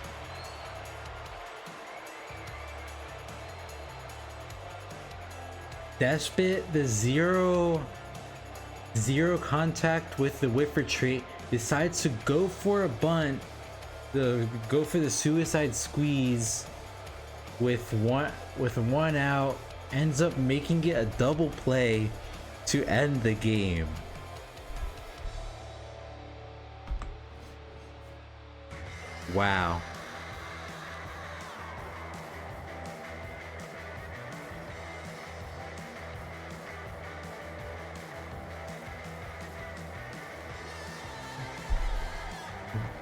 Despot, the zero contact with the whip retreat, decides to go for a bunt, go for the suicide squeeze with one out, ends up making it a double play to end the game. Wow.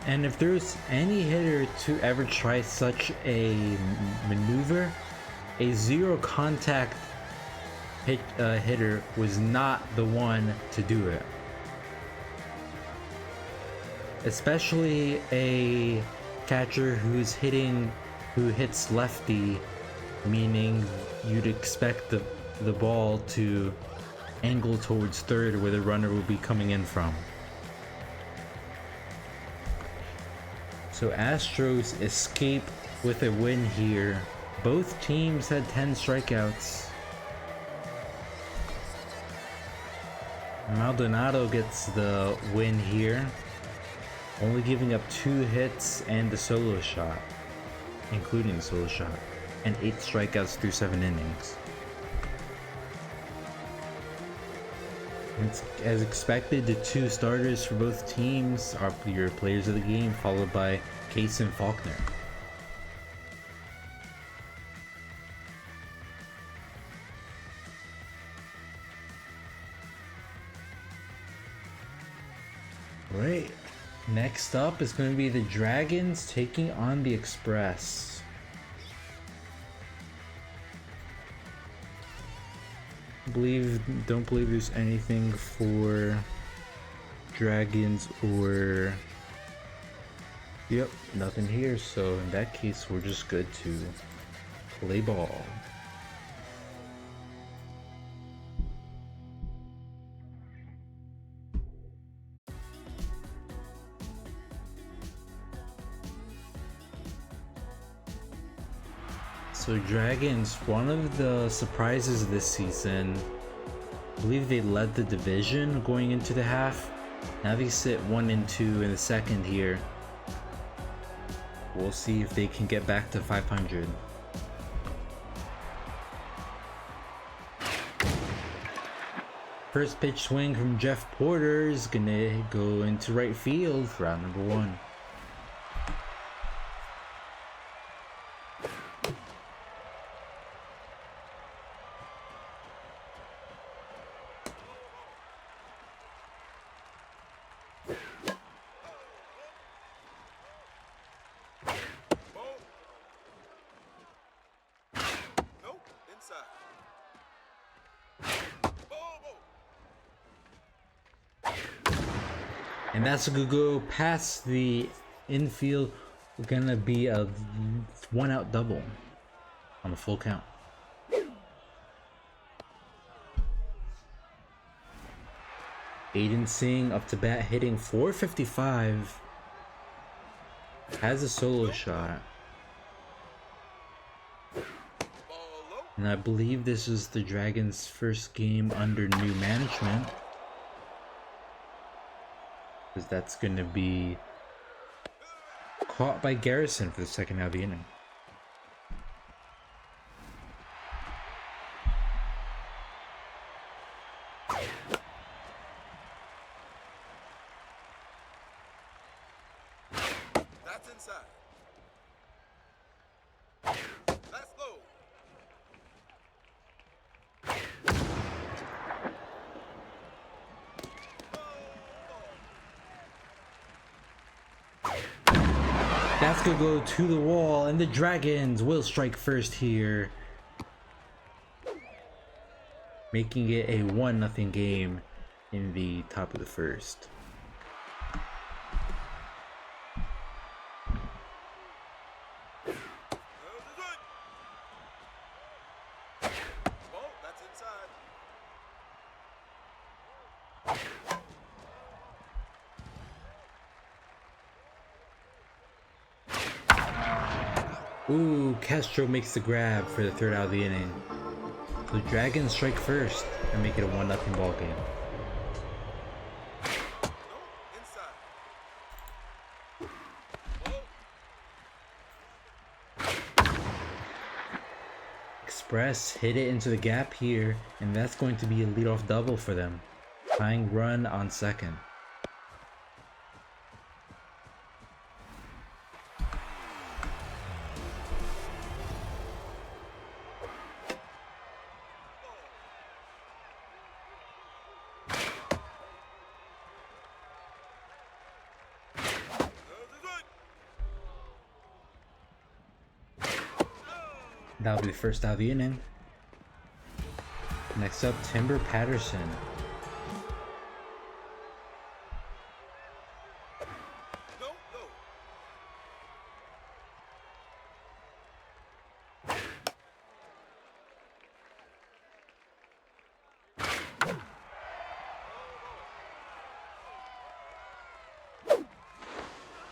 And if there's any hitter to ever try such a maneuver, a zero contact hitter was not the one to do it. Especially a catcher who hits lefty, meaning you'd expect the ball to angle towards third where the runner will be coming in from. So Astros escape with a win here. Both teams had 10 strikeouts. Maldonado gets the win here, only giving up 2 hits and the solo shot, including the solo shot, and 8 strikeouts through 7 innings. As expected, the 2 starters for both teams are your players of the game, followed by Case and Faulkner. Right, next up is going to be the Dragons taking on the Express. Don't believe there's anything for Dragons or... Yep, nothing here, so in that case we're just good to play ball. So Dragons, one of the surprises this season. I believe they led the division going into the half. Now they sit 1-2 in the second here. We'll see if they can get back to 500. First pitch swing from Jeff Porter is gonna go into right field for round number 1. And that's a good go past the infield. We're gonna be a 1-out double on a full count. Aiden Singh up to bat, hitting .455. Has a solo shot. And I believe this is the Dragons' first game under new management. Because that's going to be caught by Garrison for the second half of the inning. That's inside. Let's go. That's gonna go to the wall, and the Dragons will strike first here, making it a 1-0 game in the top of the first. That's inside. Ooh, Castro makes the grab for the third out of the inning. So the Dragons strike first and make it a 1-0 ball game. Express hit it into the gap here, and that's going to be a leadoff double for them. Tying run on second. That'll be the first out of the inning. Next up, Timber Patterson.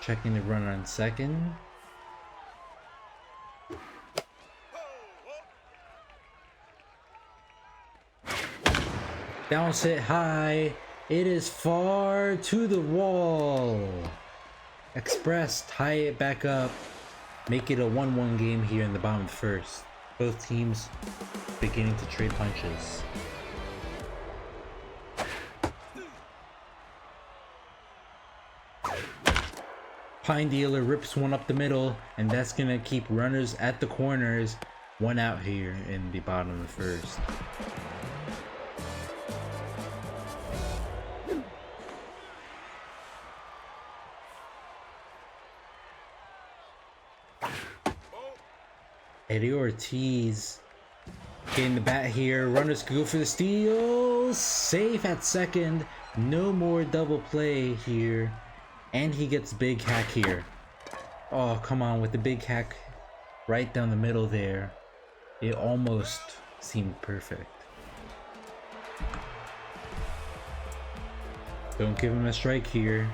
Checking the run on second. Bounce it high. It is far to the wall. Express tie it back up. Make it a 1-1 game here in the bottom of the first. Both teams beginning to trade punches. Pine Dealer rips one up the middle, and that's gonna keep runners at the corners. 1 out here in the bottom of the first. Eddie Ortiz getting the bat here. Runners could go for the steal. Safe at second. No more double play here. And he gets big hack here. Oh, come on, with the big hack right down the middle there. It almost seemed perfect. Don't give him a strike here.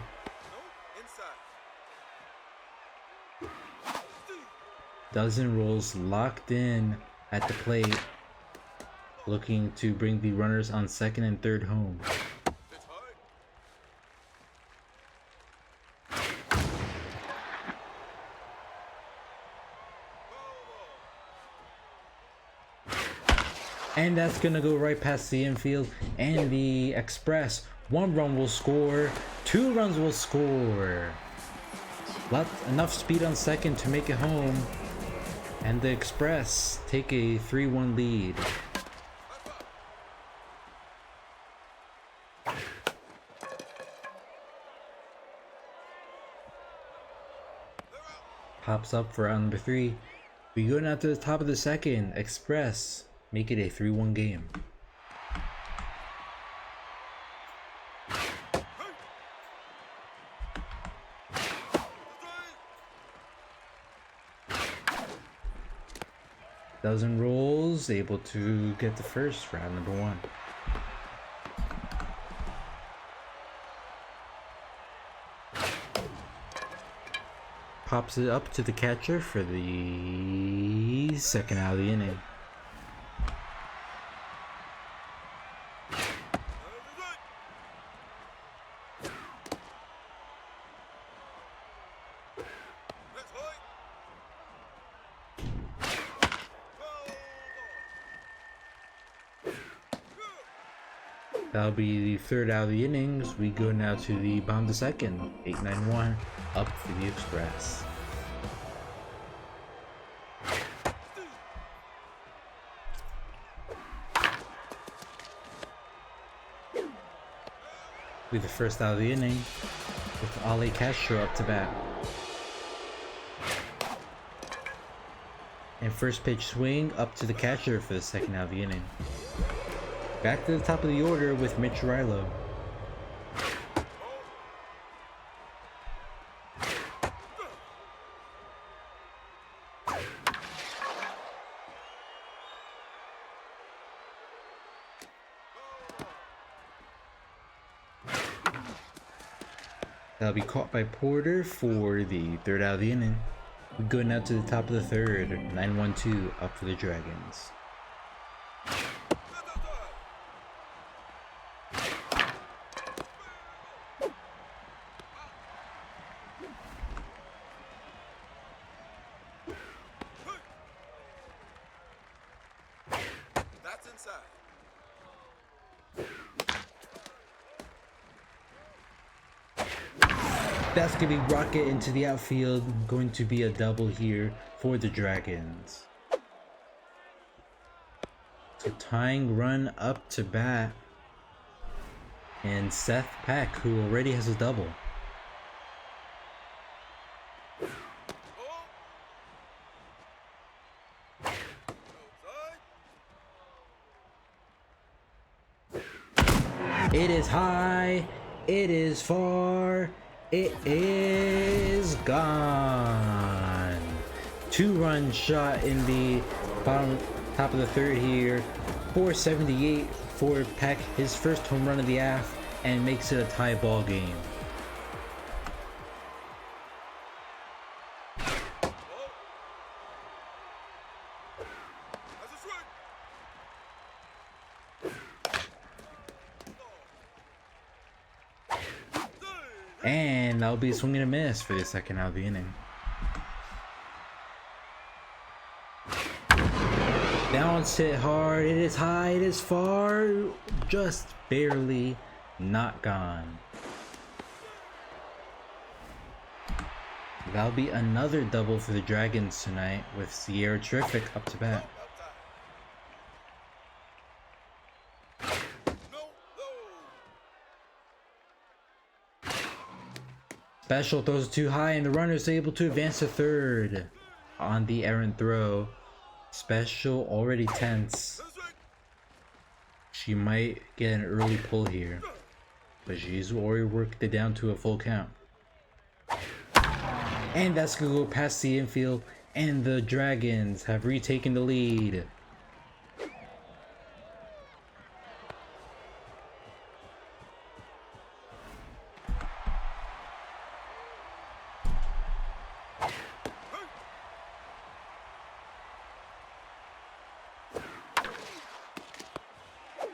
Dozen rolls locked in at the plate, looking to bring the runners on second and third home. And that's gonna go right past the infield, and the Express, 1 run will score, 2 runs will score. Enough speed on second to make it home. And the Express take a 3-1 lead. Pops up for round number 3. We go now to the top of the second. Express Make it a 3-1 game. Dozen rolls, able to get the first round number 1. Pops it up to the catcher for the second out of the inning. That'll be the third out of the innings. We go now to the bottom of the second. 8-9-1 up for the Express. With the first out of the inning with Ale Castro up to bat. And first pitch swing up to the catcher for the second out of the inning. Back to the top of the order with Mitch Rilo. That'll be caught by Porter for the third out of the inning. We go now to the top of the third. 9-1-2 up for the Dragons. That's inside. That's going to be rocket into the outfield. Going to be a double here for the Dragons. So tying run up to bat. And Seth Peck, who already has a double. It is high, it is far, it is gone. 2-run shot in the top of the third here. 478 for Peck, his first home run of the half, and makes it a tie ball game. And that'll be a swing and a miss for the second out of the inning. That one's hit hard. It is high. It is far. Just barely not gone. That'll be another double for the Dragons tonight with Sierra Terrific up to bat. Special throws it too high and the runner is able to advance to third on the errant throw. Special already tense. She might get an early pull here, but she's already worked it down to a full count. And that's gonna go past the infield, and the Dragons have retaken the lead.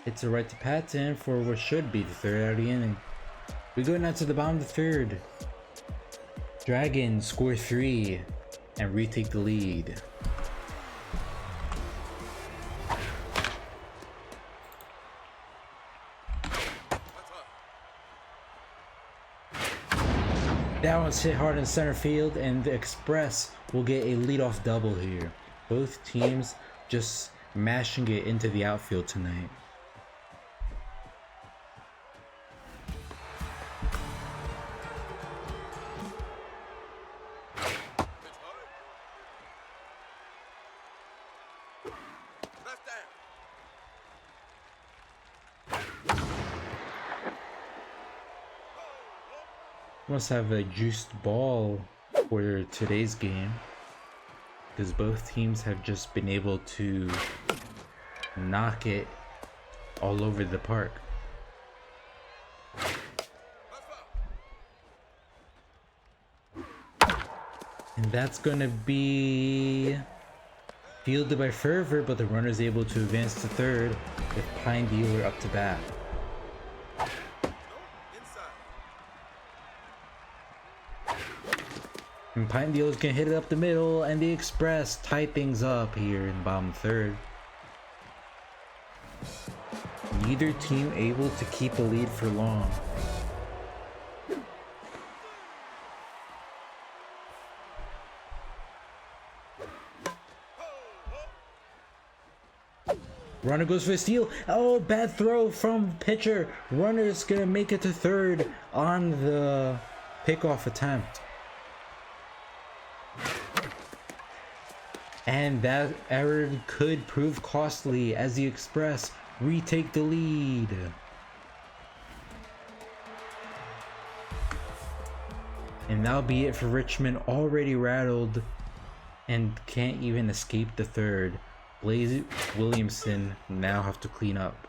It's a right to Patton for what should be the third out of the inning. We go now to the bottom of the third. Dragons score 3 and retake the lead. That one's hit hard in center field, and the Express will get a leadoff double here. Both teams just mashing it into the outfield tonight. Left down. must have a juiced ball for today's game, because both teams have just been able to knock it all over the park. And that's gonna be fielded by Fervor, but the runner's able to advance to third with Pine Dealer up to bat. And Pine Dealer's gonna hit it up the middle, and the Express tie things up here in bottom third. Neither team able to keep a lead for long. Runner goes for a steal. Oh, bad throw from pitcher. Runner's gonna make it to third on the pickoff attempt. And that error could prove costly as the Express retake the lead. And that'll be it for Richmond, already rattled and can't even escape the third. Blaze Williamson now have to clean up.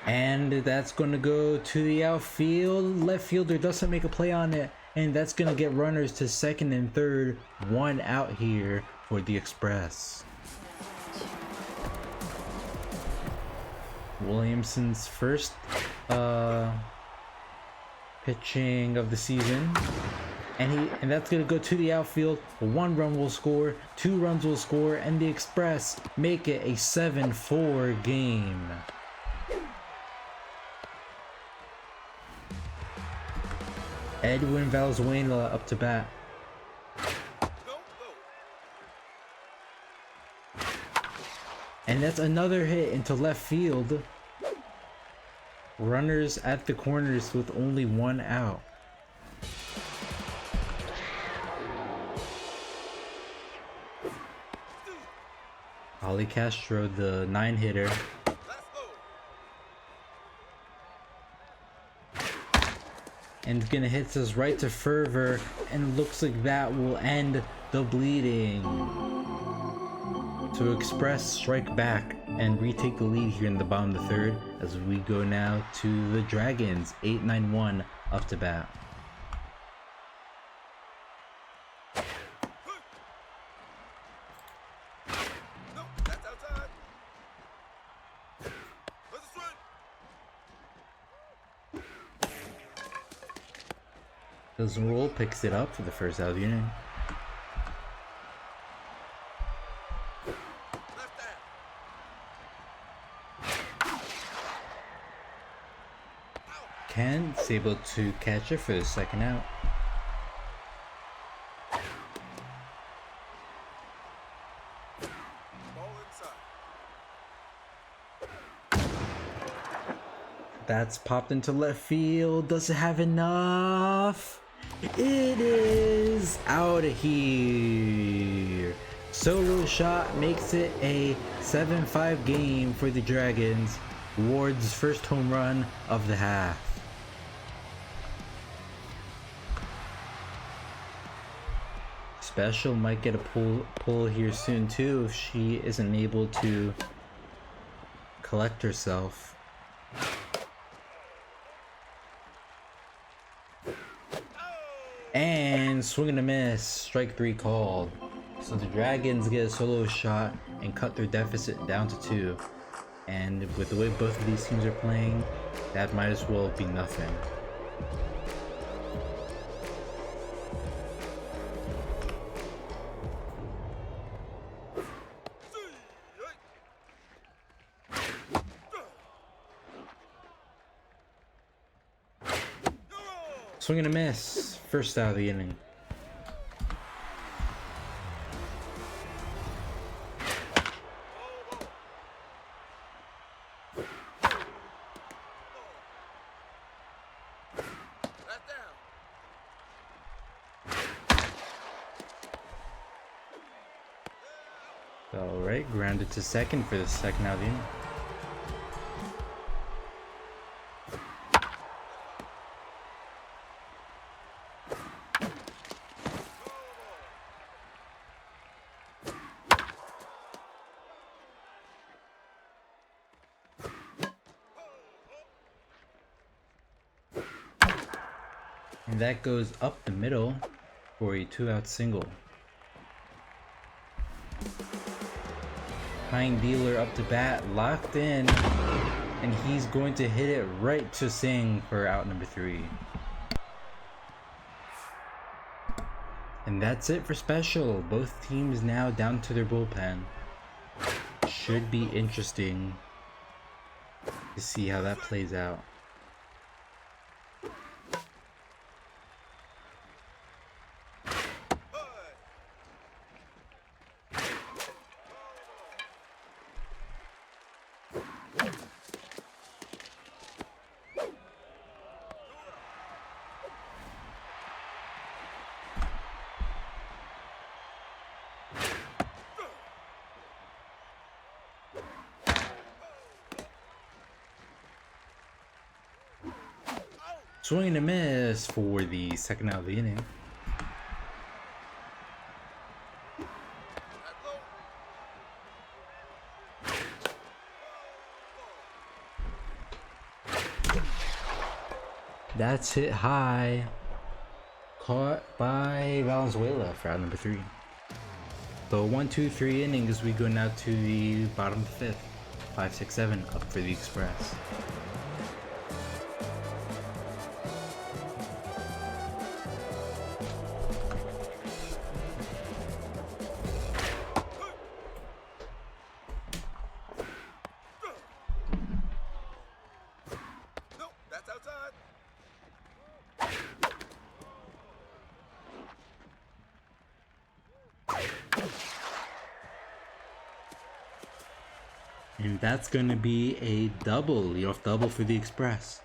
And that's going to go to the outfield. Left fielder doesn't make a play on it. And that's going to get runners to second and third. One out here for the Express. Williamson's first pitching of the season. And that's going to go to the outfield. 1 run will score. 2 runs will score. And the Express make it a 7-4 game. Edwin Valenzuela up to bat. And that's another hit into left field. Runners at the corners with only 1 out. Ollie Castro, the 9-hitter. And gonna hit us right to Fervor, and looks like that will end the bleeding. To Express strike back and retake the lead here in the bottom of the third, as we go now to the Dragons, 8-9-1 up to bat. Doesn't roll, picks it up for the first out of the inning. Kent's able to catch it for the second out. That's popped into left field. Does it have enough? It is out of here. Solo shot makes it a 7-5 game for the Dragons. Ward's first home run of the half. Special might get a pull here soon too if she isn't able to collect herself. And swing and a miss, strike 3 called. So the Dragons get a solo shot and cut their deficit down to 2. And with the way both of these teams are playing, that might as well be nothing. Swing and a miss, first out of the inning. So Alright, grounded to second for the second out of the inning. And that goes up the middle for a 2-out single. Tying dealer up to bat, locked in, and he's going to hit it right to Singh for out number 3. And that's it for special. Both teams now down to their bullpen. Should be interesting to see how that plays out. Swing and a miss for the second out of the inning. That's hit high. Caught by Valenzuela for out number 3. So 1, 2, 3 innings. We go now to the bottom of the 5th. 5, 6, 7 up for the Express. And that's going to be a double, leadoff double for the Express.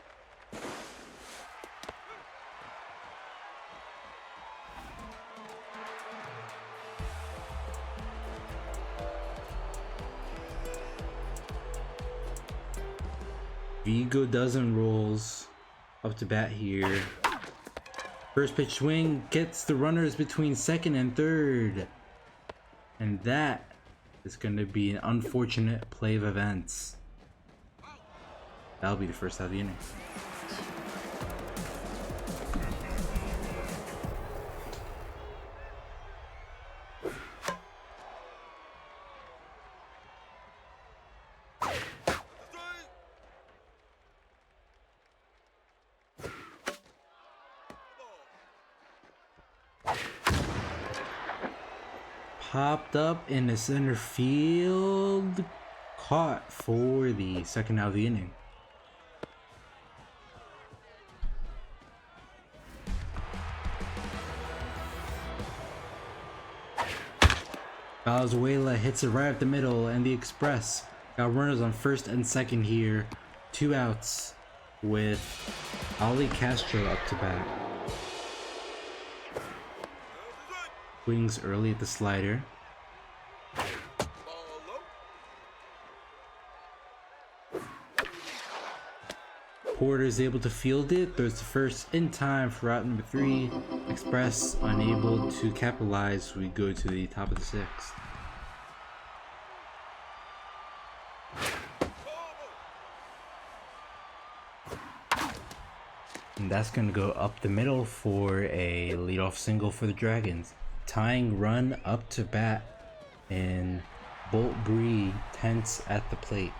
Vigo dozen rolls up to bat here. First pitch swing gets the runners between second and third. And that is going to be an unfortunate play of events. That'll be the first out of the inning. Popped up in the center field, caught for the second out of the inning. Valenzuela hits it right up the middle, and the Express got runners on first and second here. 2 outs with Ali Castro up to bat. Swings early at the slider. Porter is able to field it, throws the first in time for out number 3. Express unable to capitalize. We go to the top of the 6th. And that's going to go up the middle for a leadoff single for the Dragons. Tying run up to bat, and Bolt Bree tense at the plate.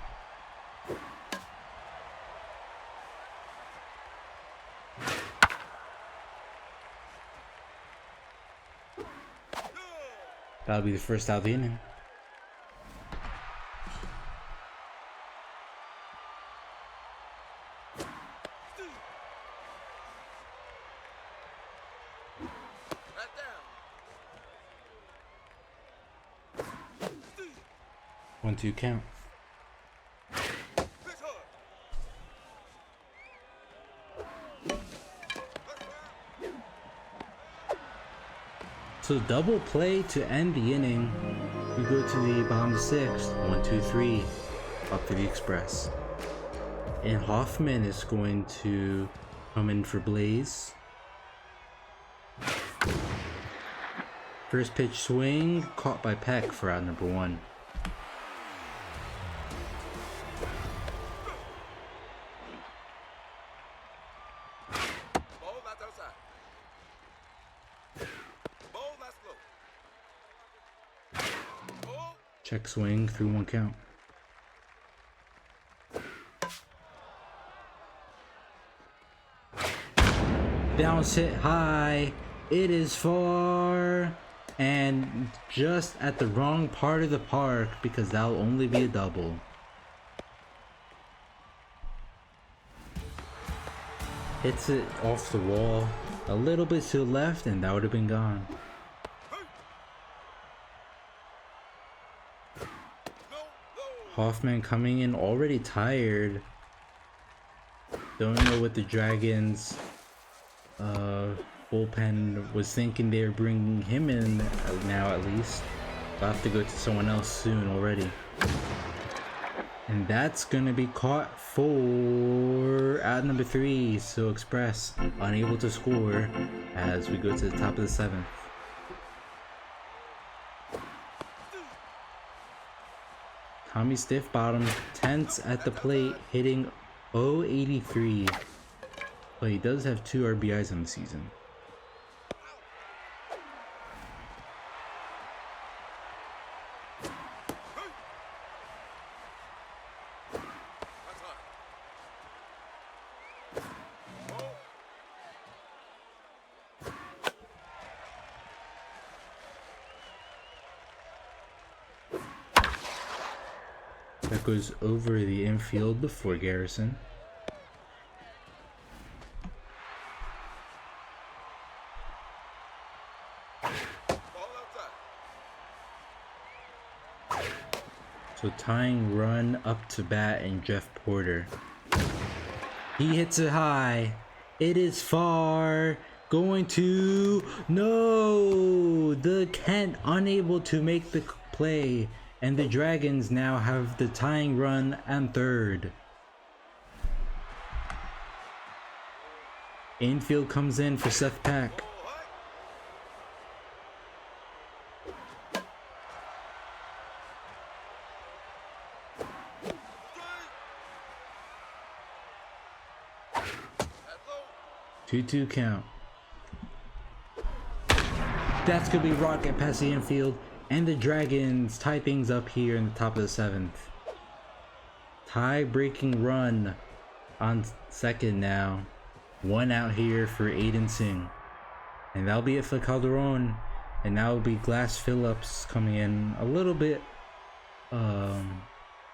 That'll be the first out of the inning. One, 2 count. So double play to end the inning. We go to the bottom of the 6th. 1, 2, 3. Up to the Express. And Hoffman is going to come in for Blaze. First pitch swing, caught by Peck for out number 1. Ball left outside. Ball left low. Ball. Check swing through 1 count. Bounce hit high. It is far. And just at the wrong part of the park because that'll only be a double. Hits it off the wall a little bit to the left and that would have been gone. Hoffman coming in already tired. Don't know what the Dragons bullpen was thinking they were bringing him in now at least. I'll have to go to someone else soon already. And that's gonna be caught for out number 3. So Express unable to score as we go to the top of the 7th. Tommy Stiff bottom, tense at the plate, hitting .083. But he does have 2 RBIs on the season. That goes over the infield before Garrison. So tying run up to bat and Jeff Porter. He hits it high. It is far. Going to no. The Kent unable to make the play. And the Dragons now have the tying run and 3rd. Infield comes in for Seth Peck. Two count. That's gonna be rocket past the infield. And the Dragons tie things up here in the top of the 7th. Tie-breaking run on 2nd now. 1 out here for Aiden Singh. And that'll be it for Calderon. And now will be Glass Phillips coming in a little bit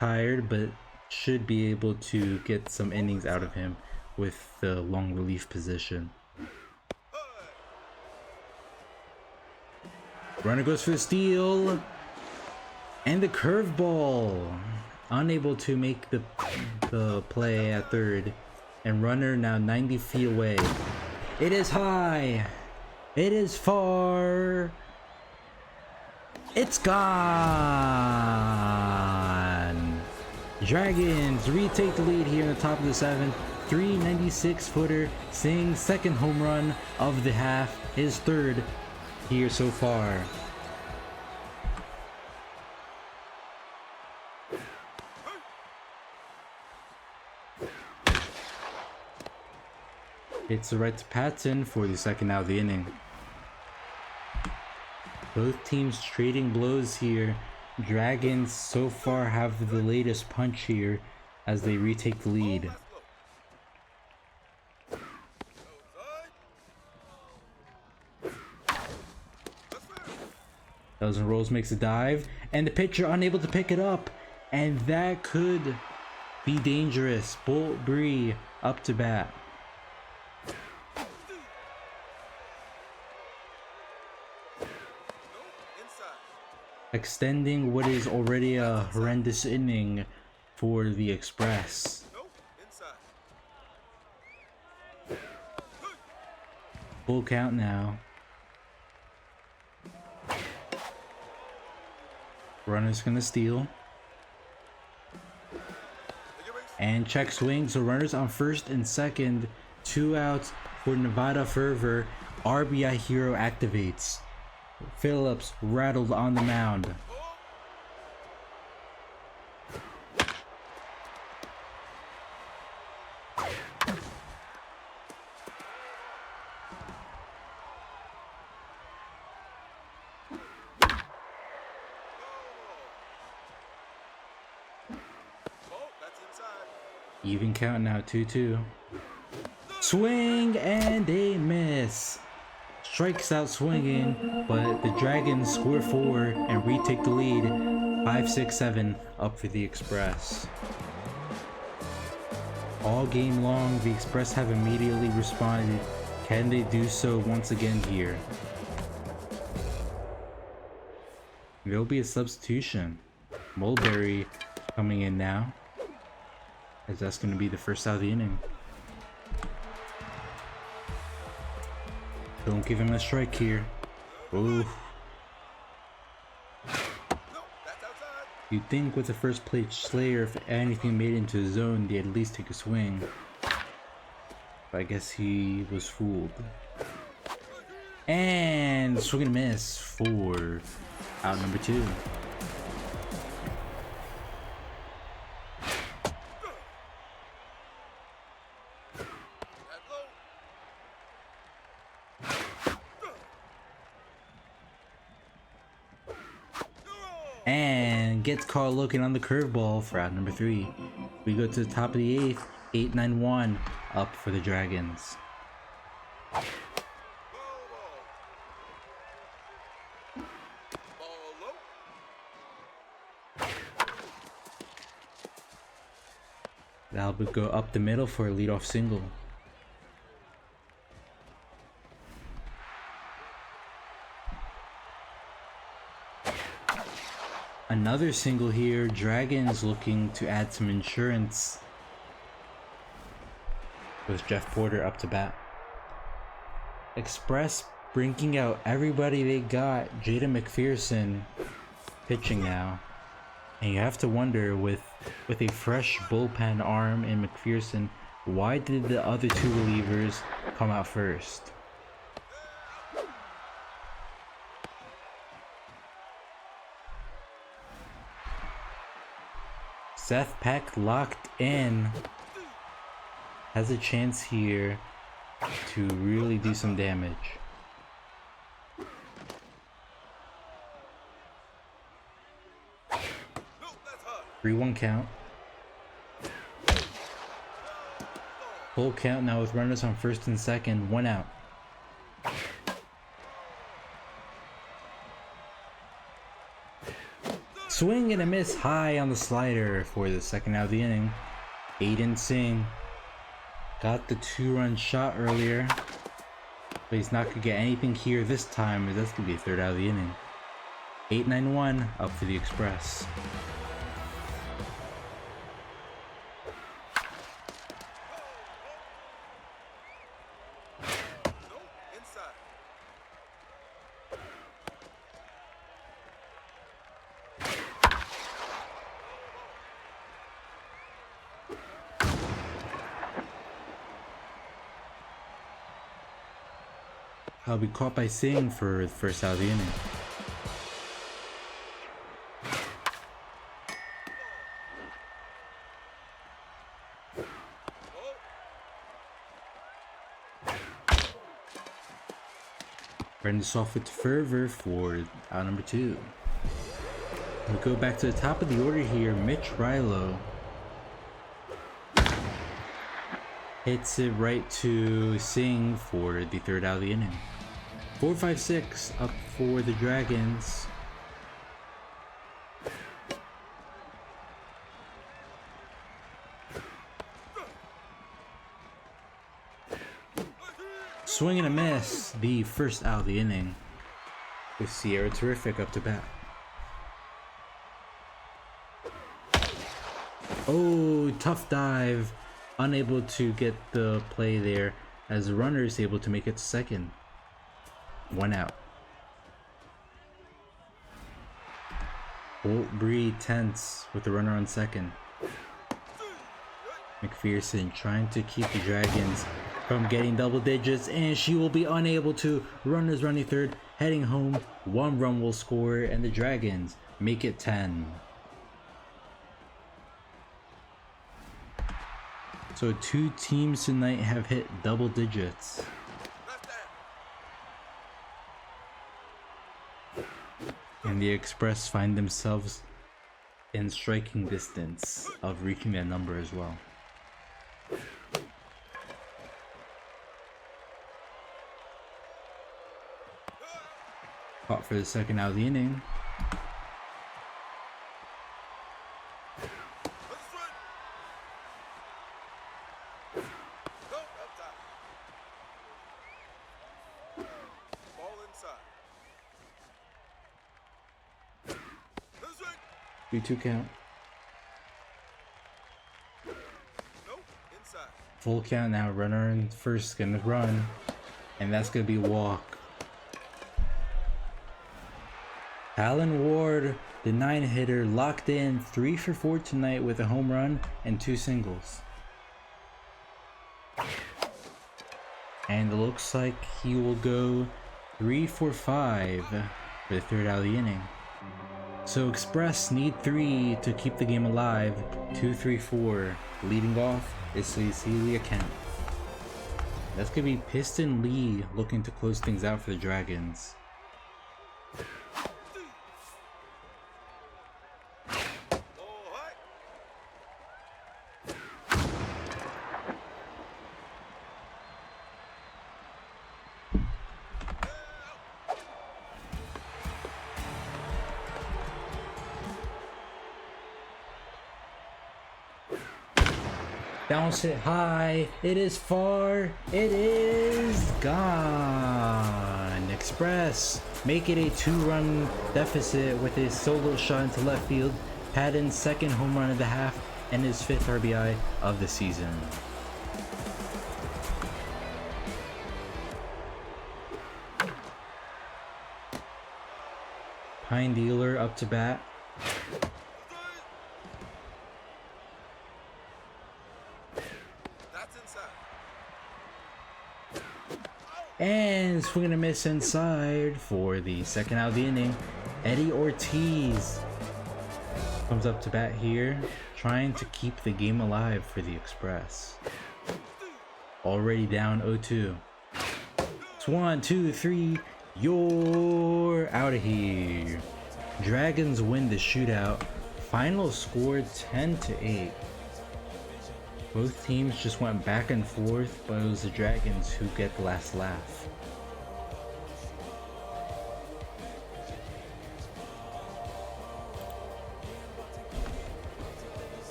tired, but should be able to get some innings out of him with the long relief position. Runner goes for the steal. And the curveball. Unable to make the play at 3rd. And runner now 90 feet away. It is high. It is far. It's gone. Dragons retake the lead here in the top of the 7th. 396-footer. Singh's 2nd home run of the half. His 3rd here so far. It's the right to Patton for the 2nd out of the inning. Both teams trading blows here. Dragons so far have the latest punch here as they retake the lead. Dozen Rolls makes a dive, and the pitcher unable to pick it up, and that could be dangerous. Bolt Bree up to bat. Extending what is already a horrendous inning for the Express. Full count now. Runner's gonna steal. And check swing. So runners on first and second. 2 outs for Nevada Fervor. RBI hero activates. Phillips rattled on the mound. Even count now, 2-2. Swing and a miss. Strikes out swinging, but the Dragons score 4 and retake the lead. 5-6-7 up for the Express. All game long, the Express have immediately responded. Can they do so once again here? There'll be a substitution. Mulberry coming in now, as that's going to be the first out of the inning. Don't give him a strike here. Ooh. You'd think with the first plate Slayer, if anything made it into the zone, they'd at least take a swing. But I guess he was fooled. And swing and a miss for out number 2. And gets caught looking on the curveball for out number 3. We go to the top of the 8th. 8-9-1 up for the Dragons. That'll go up the middle for a leadoff single. Another single here. Dragons looking to add some insurance. With Jeff Porter up to bat. Express bringing out everybody they got. Jada McPherson pitching now. And you have to wonder, with a fresh bullpen arm in McPherson, why did the other 2 relievers come out first? Seth Peck locked in. Has a chance here to really do some damage. 3-1 count. Full count now with runners on first and second. 1 out. Swing and a miss high on the slider for the second out of the inning. Aiden Singh got the 2-run shot earlier, but he's not going to get anything here this time, as that's going to be a third out of the inning. 8-9-1 up for the Express. I'll be caught by Singh for the first out of the inning. Brendan off with Fervor for out number 2. We go back to the top of the order here. Mitch Rilo hits it right to Singh for the third out of the inning. 4-5-6 up for the Dragons. Swing and a miss, the first out of the inning, with Sierra Terrific up to bat. Oh, tough dive. Unable to get the play there, as the runner is able to make it to second. 1 out. Bolt Bree tense with the runner on second. McPherson trying to keep the Dragons from getting double digits, and she will be unable to. Runners running third, heading home. 1 run will score, and the Dragons make it 10. So 2 teams tonight have hit double digits. And the Express find themselves in striking distance of reaching that number as well. Caught for the second out of the inning. Two count. Full count now. Runner in first gonna run, and that's gonna be a walk. Alan Ward, the 9-hitter, locked in 3 for 4 tonight with a home run and 2 singles. And it looks like he will go 3 for 5 for the third out of the inning. So Express need 3 to keep the game alive. 2, 3, 4. Leading off is Cecilia Kemp. That's gonna be Piston Lee looking to close things out for the Dragons. Bounce it high, it is far, it is gone. Express make it a 2-run deficit with a solo shot into left field. Patton's second home run of the half and his 5th RBI of the season. Pine Dealer up to bat. And swing and a miss inside for the second out of the inning. Eddie Ortiz comes up to bat here, trying to keep the game alive for the Express. Already down 0-2. It's 1, 2, 3. You're out of here. Dragons win the shootout. Final score 10-8. Both teams just went back and forth, but it was the Dragons who get the last laugh.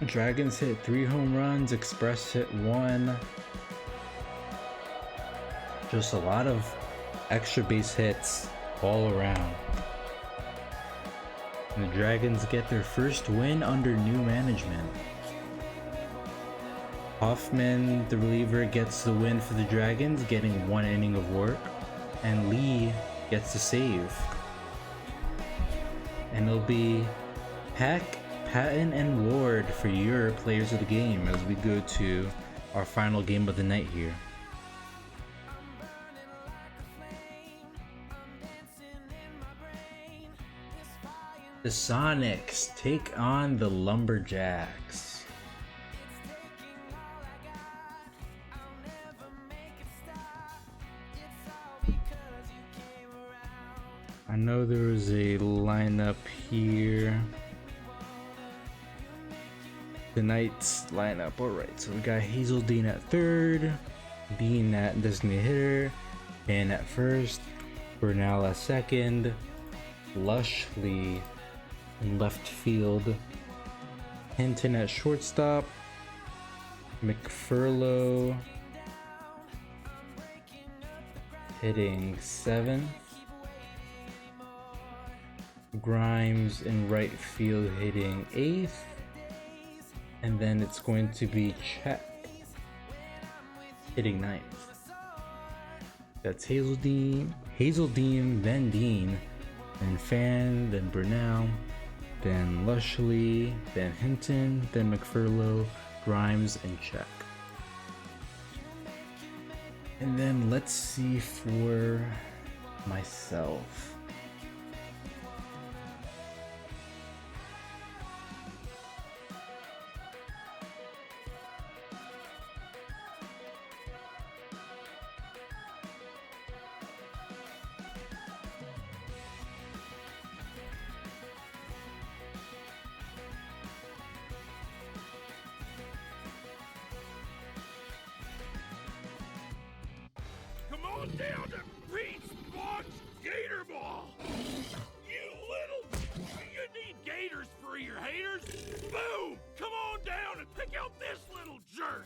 Dragons hit 3 home runs, Express hit 1. Just a lot of extra base hits all around. And the Dragons get their first win under new management. Hoffman, the reliever, gets the win for the Dragons, getting 1 inning of work. And Lee gets the save. And it'll be Peck, Patton, and Ward for your players of the game as we go to our final game of the night here. The Sonics take on the Lumberjacks. I know there was a lineup here. Tonight's lineup. Alright, so we got Hazel Dean at third, Dean at designated hitter, and at first, Bernal at second, Lushley in left field, Hinton at shortstop, McFurlow hitting 7th, Grimes in right field hitting 8th, and then it's going to be Chet hitting 9th. That's Hazeldine, Hazeldean, then Dean, then Fan, then Brunel, then Lushley, then Hinton, then McFurlow, Grimes, and Check. And then let's see for myself. Come on down to Pete's Box Gator Ball! You need gators for your haters? Boom! Come on down and pick out this little jerk!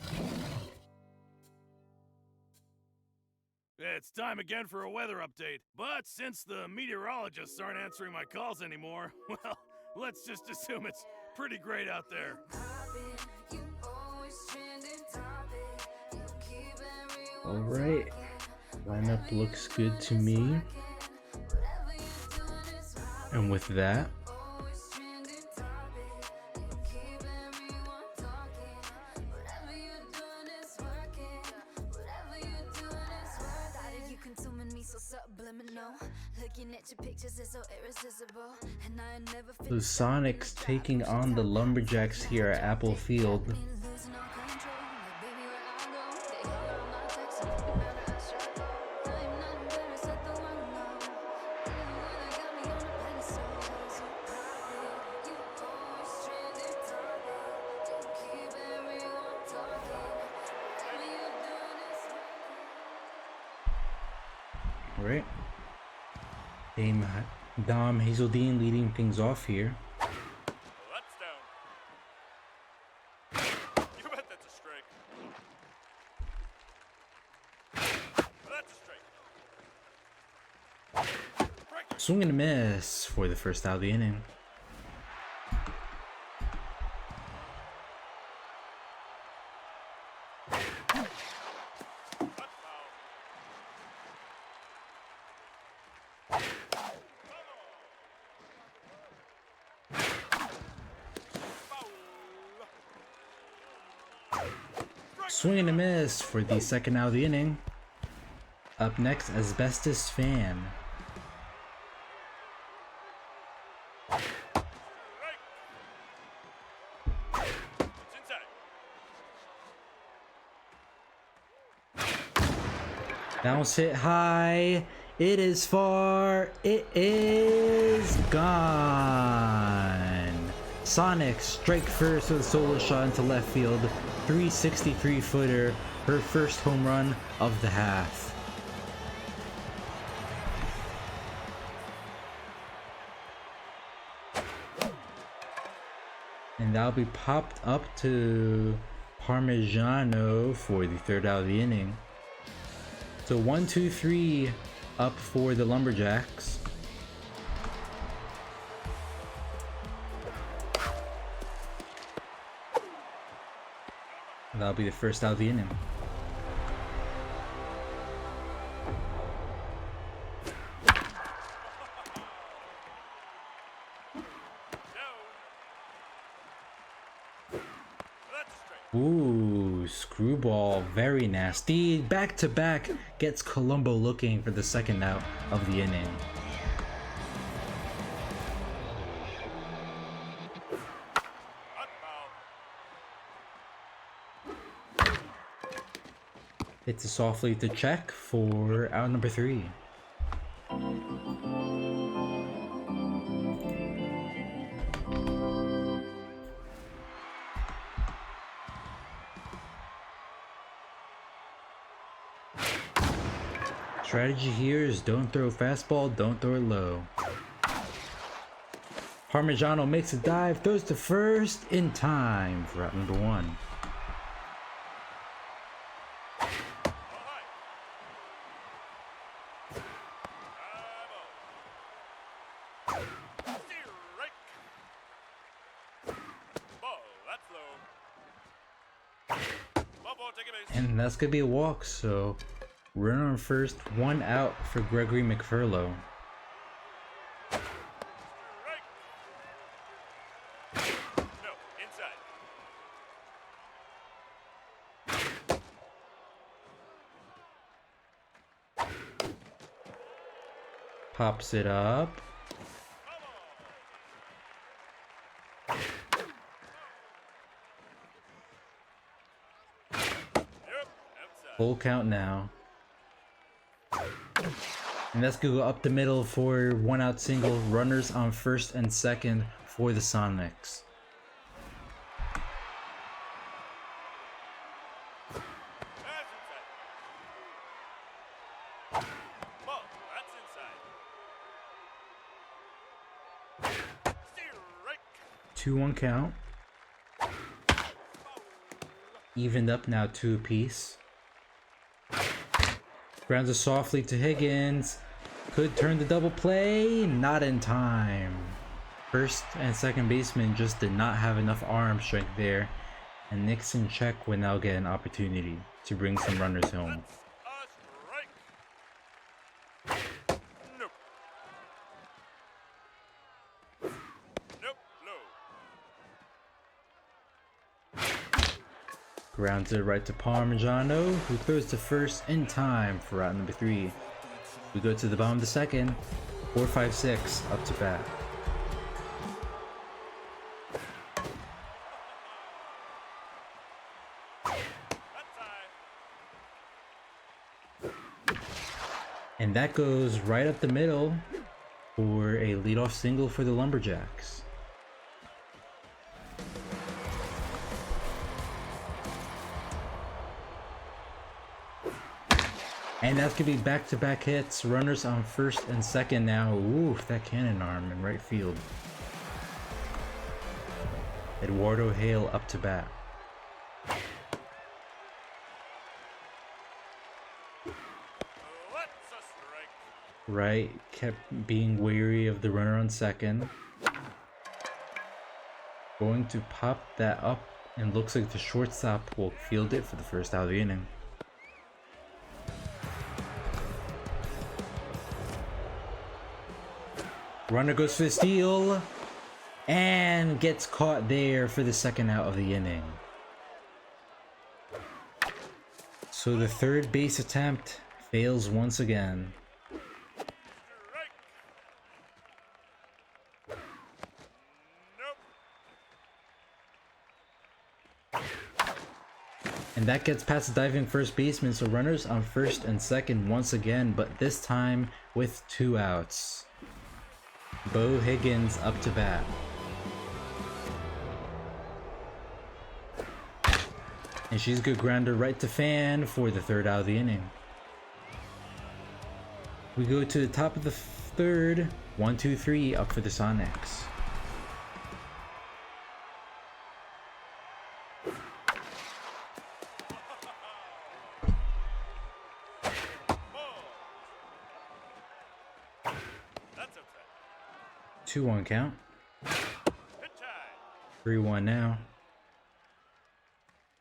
It's time again for a weather update, but since the meteorologists aren't answering my calls anymore, well, let's just assume it's pretty great out there. Alright, lineup looks good to me. And with that, the Sonics taking on the Lumberjacks here at Apple Field. Alright. Dame Dom Hazeldean leading things off here. That's down. You bet that's a strike. That's a strike. Swing and a miss for the first out of the inning. Swing and a miss for the second out of the inning. Up next, Asbestos Fan. Bounce hit high. It is far. It is gone. Sonic strike first with a solo shot into left field. 363 footer. Her first home run of the half. And that'll be popped up to Parmigiano for the third out of the inning. So 1-2-3 up for the Lumberjacks. That'll be the first out of the inning. Ooh, screwball, very nasty. Back to back gets Colombo looking for the second out of the inning. It's a softly to check for out number 3. Strategy here is don't throw fastball, don't throw it low. Parmigiano makes a dive, throws to first in time for out number 1. And that's gonna be a walk, so Runner on first, 1 out for Gregory McFurlow. No, inside. Pops it up. Full count now. And that's gonna go up the middle for 1 out single. Runners on first and second for the Sonics. That's inside. Ball, that's inside. Strike. 2-1 count. Evened up now 2 apiece. Grounds it softly to Higgins. Could turn the double play. Not in time. First and second baseman just did not have enough arm strength there. And Nixon Check would now get an opportunity to bring some runners home. Strike. Nope. Nope, low. Grounds it right to Parmigiano, who throws to first in time for out number 3. We go to the bottom of the second. 4-5-6 up to bat. And that goes right up the middle for a leadoff single for the Lumberjacks. And that's gonna be back-to-back hits. Runners on first and second now. Ooh, that cannon arm in right field. Eduardo Hale up to bat. What's a strike? Right, kept being wary of the runner on second. Going to pop that up, and looks like the shortstop will field it for the first out of the inning. Runner goes for the steal and gets caught there for the second out of the inning. So the third base attempt fails once again. And that gets past the diving first baseman, so runners on first and second once again, but this time with 2 outs. Bo Higgins up to bat. And she's a good grounder right to Fan for the third out of the inning. We go to the top of the third. 1-2-3 up for the Sonics. That's upset. 2-1 count. Hit time. 3-1 now.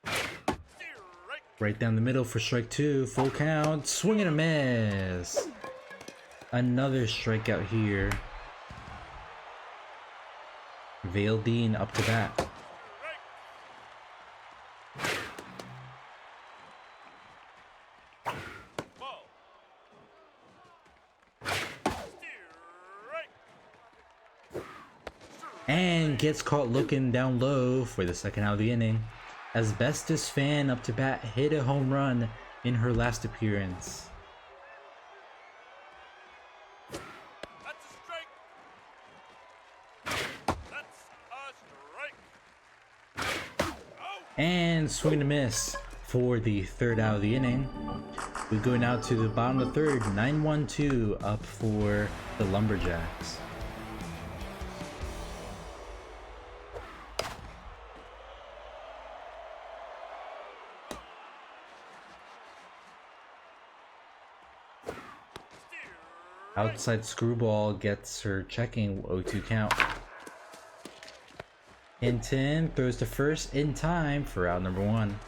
Strike. Right down the middle for strike 2. Full count. Swing and a miss. Another strikeout here. Vale Dean up to bat. Ball. Strike. And gets caught looking down low for the second out of the inning. Asbestos Fan up to bat hit a home run in her last appearance. That's a strike. That's a strike. Oh. And swing and a miss for the third out of the inning. We go now to the bottom of the third. 9-1-2 up for the Lumberjacks. Outside Screwball gets her checking 0-2 count. Hinton throws to first in time for out number 1.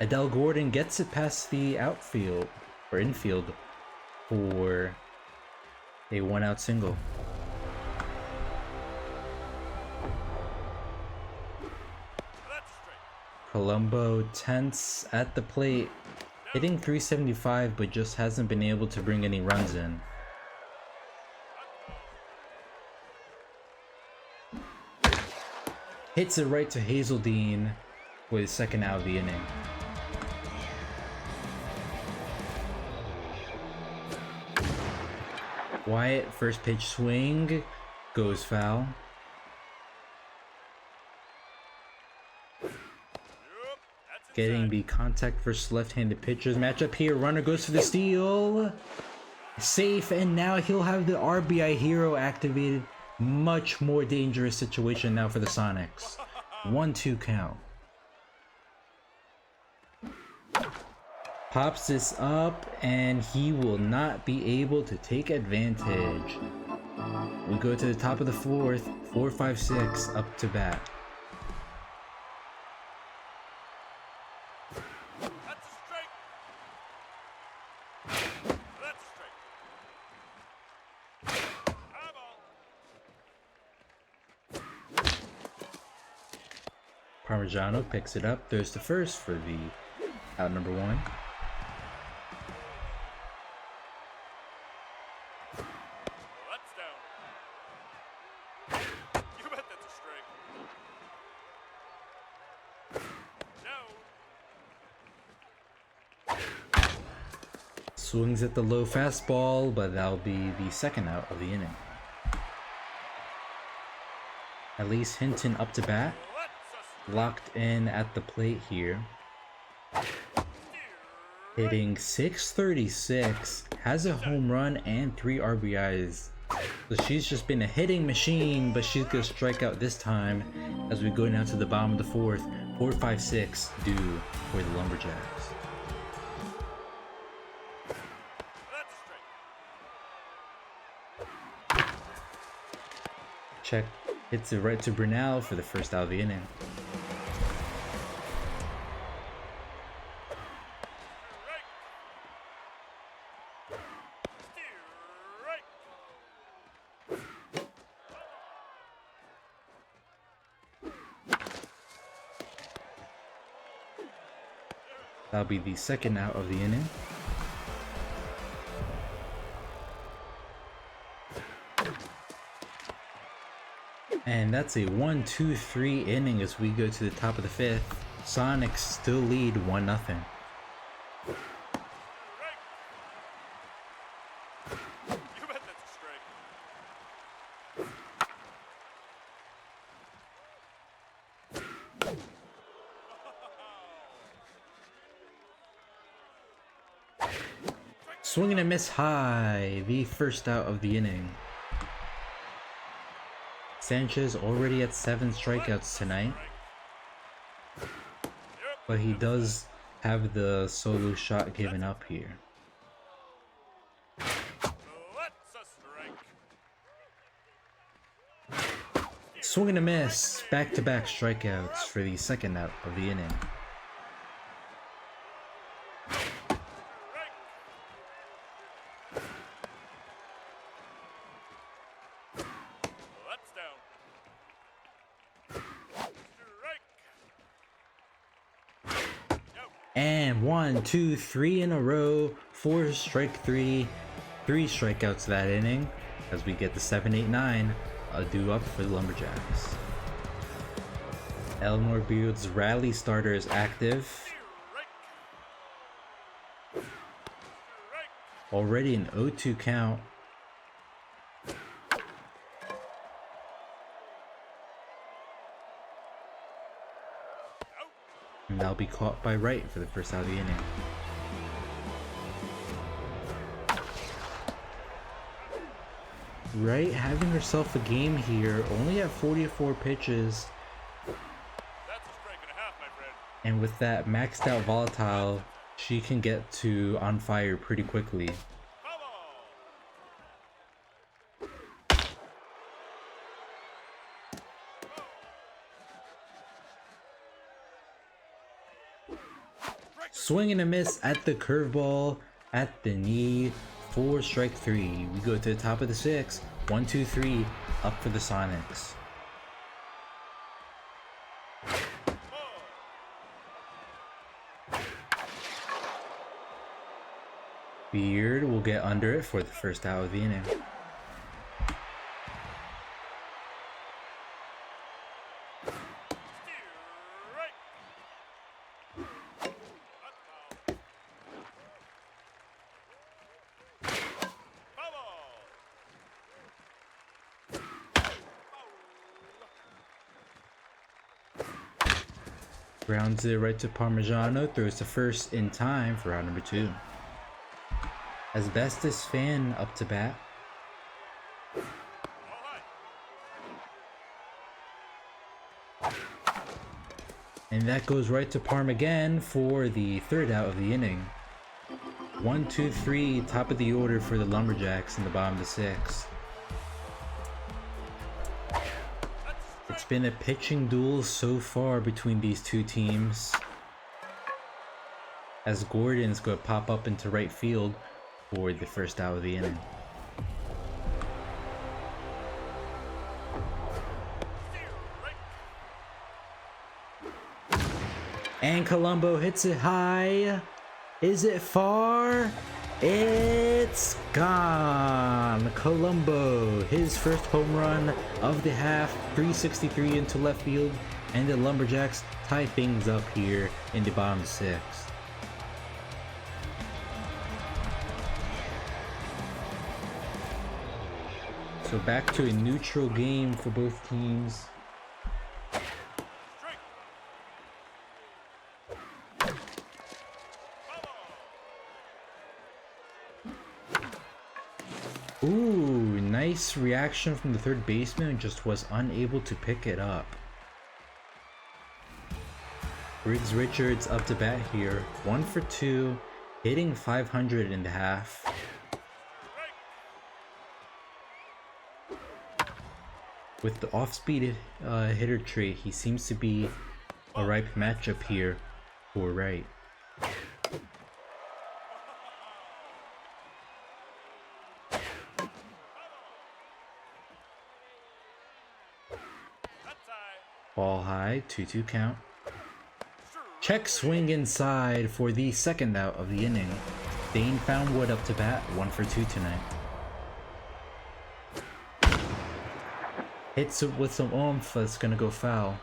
Adele Gordon gets it past the outfield or infield for a 1-out single. Colombo tense at the plate, hitting 375, but just hasn't been able to bring any runs in. Hits it right to Hazeldine for the second out of the inning. Wyatt, first pitch swing, goes foul. Getting the contact versus left-handed pitchers matchup here. Runner goes for the steal. Safe, and now he'll have the RBI hero activated. Much more dangerous situation now for the Sonics. 1-2 count. Pops this up, and he will not be able to take advantage. We go to the top of the fourth. 4-5-6 up to bat. Parmigiano picks it up, throws to first for the out number 1. That's down. You bet that's a strike. Down. Swings at the low fastball, but that'll be the second out of the inning. Elise Hinton up to bat. Locked in at the plate here. Hitting 636, has a home run and 3 RBIs. So she's just been a hitting machine, but she's gonna strike out this time as we go down to the bottom of the fourth. 4-5-6 due for the Lumberjacks. Check hits it right to Brunel for the first out of the inning. That'll be the second out of the inning. And that's a 1-2-3 inning as we go to the top of the 5th. Sonics still lead 1-0. Swing and a miss high, the first out of the inning. Sanchez already at 7 strikeouts tonight, but he does have the solo shot given up here. Swing and a miss, back-to-back strikeouts for the second out of the inning. And 1, 2, 3 in a row, 4 strike 3, 3 strikeouts that inning as we get the 7, 8, 9 due up for the Lumberjacks. Elmore Beard's rally starter is active. Already an 0-2 count. And that'll be caught by Wright for the first out of the inning. Wright having herself a game here, only at 44 pitches. And with that maxed out volatile, she can get to on fire pretty quickly. Swing and a miss at the curveball at the knee for strike 3. We go to the top of the 6. 1, 2, 3 up for the Sonics. Beard will get under it for the first out of the inning. Grounds it right to Parmigiano, throws to first in time for round number 2. Asbestos Fan up to bat. And that goes right to Parm again for the third out of the inning. 1, 2, 3, top of the order for the Lumberjacks in the bottom of the 6th. It's been a pitching duel so far between these two teams, as Gordon's going to pop up into right field for the first out of the inning. And Colombo hits it high. Is it far? It's gone. Colombo, his first home run of the half, 363 into left field, and the Lumberjacks tie things up here in the bottom 6. So back to a neutral game for both teams. Ooh, nice reaction from the third baseman, who just was unable to pick it up. Briggs Richards up to bat here, 1 for 2, hitting 500 in the half. With the off-speed hitter trait, he seems to be a ripe matchup here for right. Ball high, 2-2 count. Check swing inside for the second out of the inning. Dane Foundwood up to bat, 1 for 2 tonight. Hits it with some oomph, that's gonna go foul.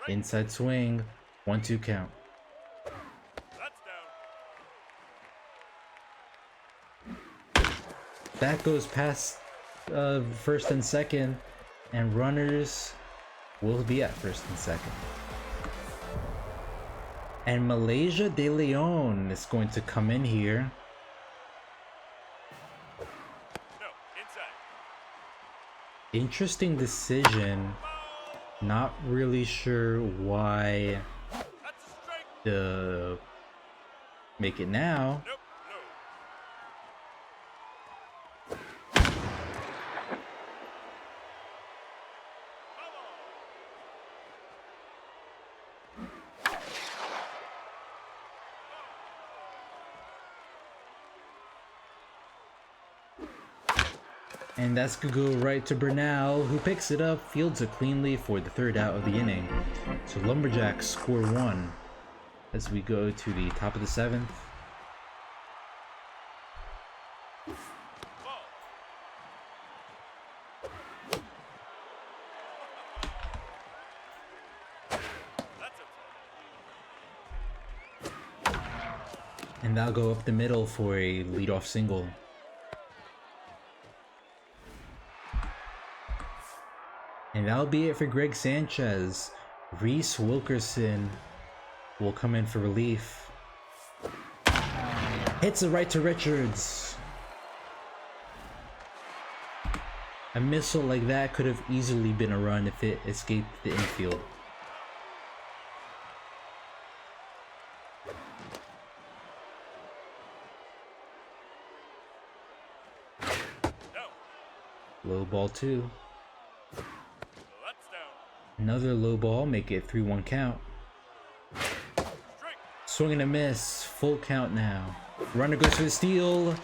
Inside swing, 1-2 count. That goes past first and second, and runners will be at first and second. And Malaysia de Leon is going to come in here. Interesting decision. Not really sure why the make it now. And that's gonna go right to Bernal, who picks it up, fields it cleanly for the third out of the inning. So Lumberjacks score 1 as we go to the top of the 7th. And that'll go up the middle for a leadoff single. And that'll be it for Greg Sanchez. Reese Wilkerson will come in for relief. Hits it right to Richards. A missile like that could have easily been a run if it escaped the infield. Low ball 2. Another low ball, make it 3-1 count. Swing and a miss, full count now. Runner goes for the steal.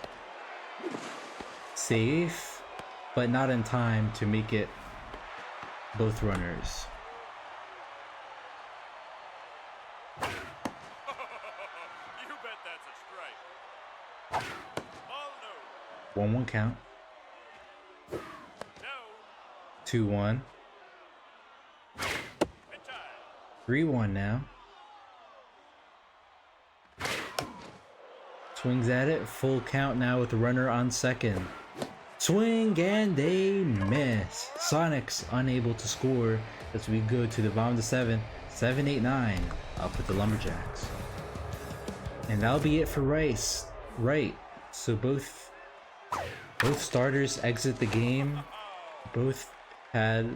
Safe, but not in time to make it both runners. You bet that's a strike. Ball no. 1-1 count. No. 2-1. 3-1 now. Swings at it, full count now with the runner on second. Swing and a miss. Sonics unable to score as we go to the bottom of the 7. 7-8-9 up with the Lumberjacks. And that'll be it for Rice. Right. So both starters exit the game. Both had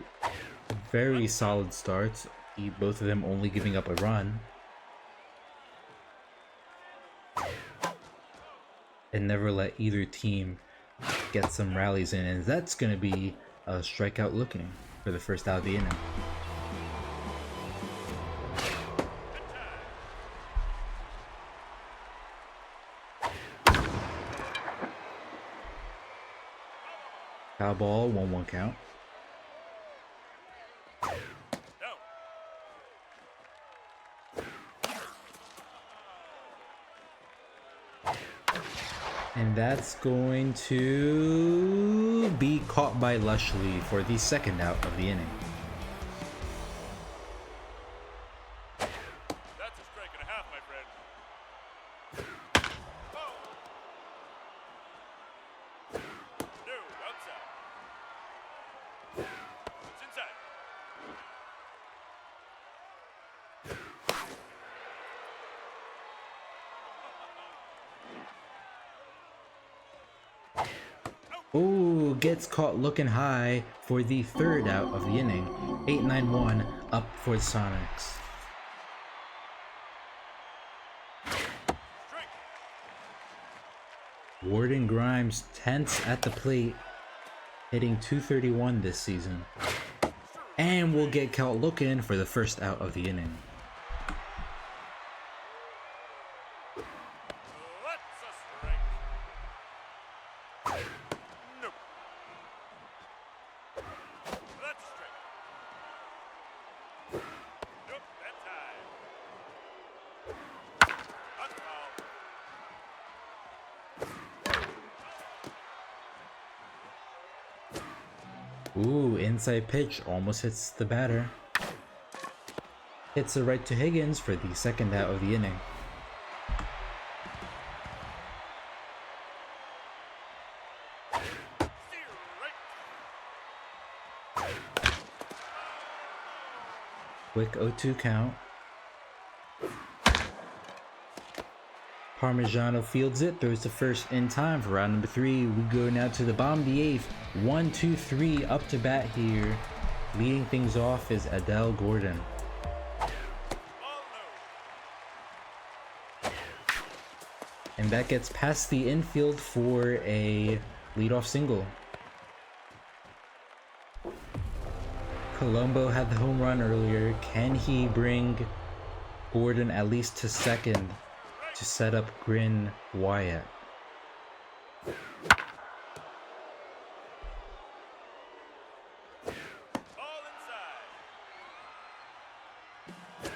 very solid starts. Both of them only giving up a run. And never let either team get some rallies in, and that's going to be a strikeout looking for the first out of the inning. Foul ball, 1-1 count. And that's going to be caught by Lushley for the second out of the inning. That's a strike and a half, my friend. No, outside. It's inside. Ooh, gets caught looking high for the third out of the inning. 8-9-1 up for the Sonics. Warden Grimes tense at the plate, hitting .231 this season. And will get caught looking for the first out of the inning. Ooh, inside pitch almost hits the batter. Hits it right to Higgins for the second out of the inning. Quick 0-2 count. Parmigiano fields it, throws the first in time for round number 3. We go now to the bottom of the 8th. 1-2-3 up to bat here. Leading things off is Adele Gordon. And that gets past the infield for a leadoff single. Colombo had the home run earlier. Can he bring Gordon at least to second to set up Grin Wyatt?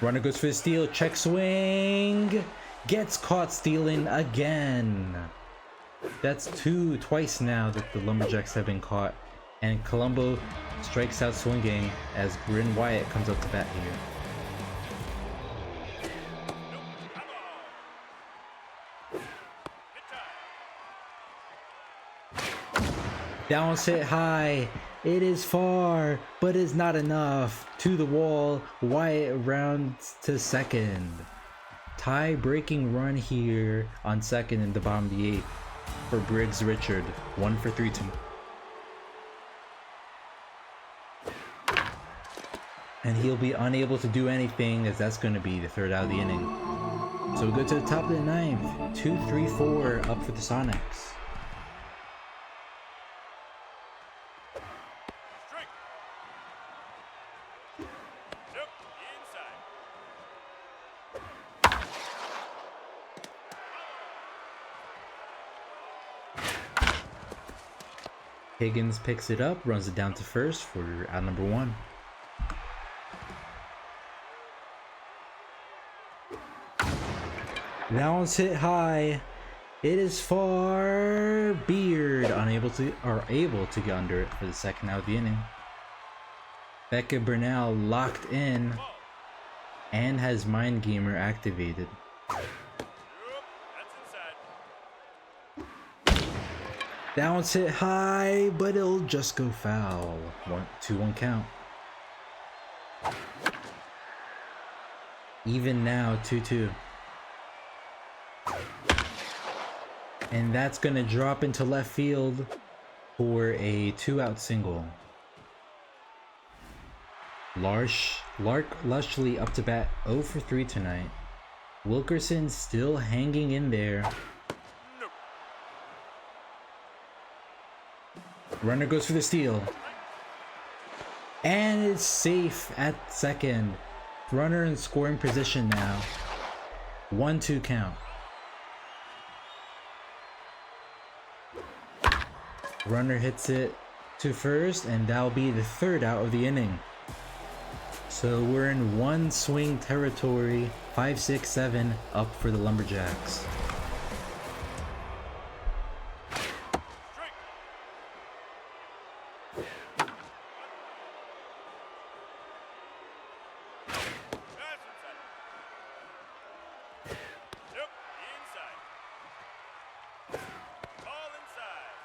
Runner goes for the steal, check swing, gets caught stealing again. That's twice now that the Lumberjacks have been caught, and Colombo strikes out swinging as Grin Wyatt comes up to bat here. Downs hit high. It is far, but is not enough. To the wall, Wyatt rounds to second. Tie-breaking run here on second in the bottom of the 8th for Briggs Richard. 1 for 3 to. And he'll be unable to do anything as that's going to be the third out of the inning. So we go to the top of the 9th. 2-3-4 up for the Sonics. Higgins picks it up, runs it down to first for out number 1. That one's hit high. It is far. Beard able to get under it for the second out of the inning. Becca Burnell locked in and has Mind Gamer activated. That one's hit high, but it'll just go foul. 2-1 count. Even now, 2-2. And that's gonna drop into left field for a 2-out single. Lark Lushley up to bat 0 for 3 tonight. Wilkerson still hanging in there. Runner goes for the steal. And it's safe at second. Runner in scoring position now. 1-2 count. Runner hits it to first, and that'll be the 3rd out of the inning. So we're in 1 swing territory. 5, 6, 7 up for the Lumberjacks.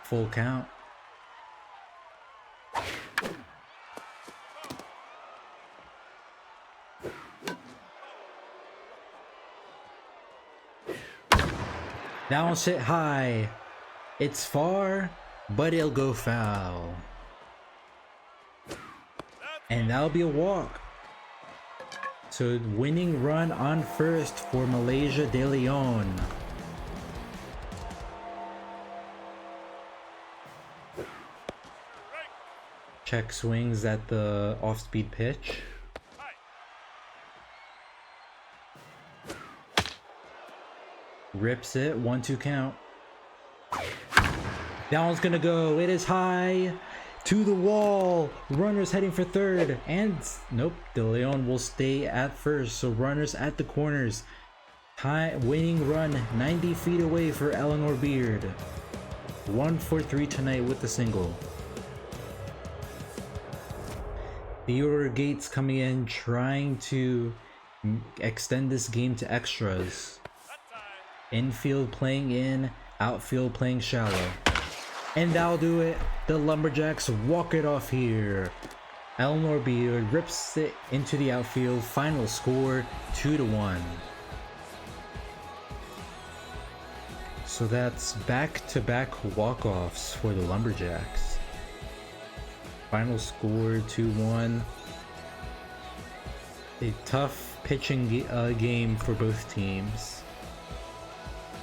Full count. That one's hit high. It's far, but it'll go foul. And that'll be a walk. So winning run on first for Malaysia de Leon. Check swings at the off-speed pitch. Rips it, 1-2 count. That one's gonna go. It is high to the wall. Runners heading for third, and nope, De Leon will stay at first. So runners at the corners. Winning run 90 feet away for Eleanor Beard. 1 for 3 tonight with the single. Theodore Gates coming in, trying to extend this game to extras. Infield playing in, outfield playing shallow. And that'll do it. The Lumberjacks walk it off here. Eleanor Beard rips it into the outfield. Final score 2-1. So that's back-to-back walk-offs for the Lumberjacks. Final score 2-1. A tough pitching game for both teams.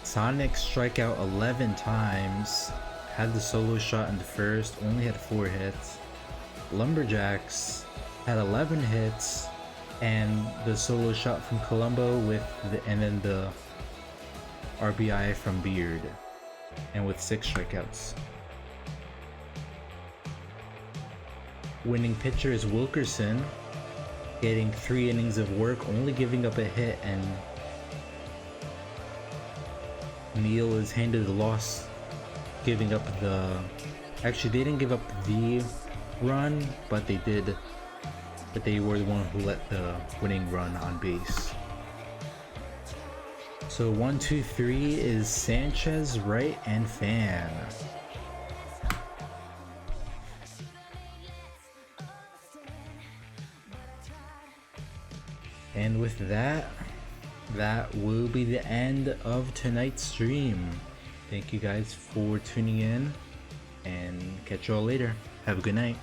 Sonic strike out 11 times. Had the solo shot in the first, only had 4 hits. Lumberjacks had 11 hits and the solo shot from Colombo and then the RBI from Beard, and with 6 strikeouts. Winning pitcher is Wilkerson, getting 3 innings of work, only giving up a hit, and Neal is handed the loss, giving up the... Actually, they didn't give up the run, but they did. But they were the one who let the winning run on base. So 1, 2, 3 is Sanchez, Wright, and Fan. And with that, that will be the end of tonight's stream. Thank you guys for tuning in, and catch you all later. Have a good night.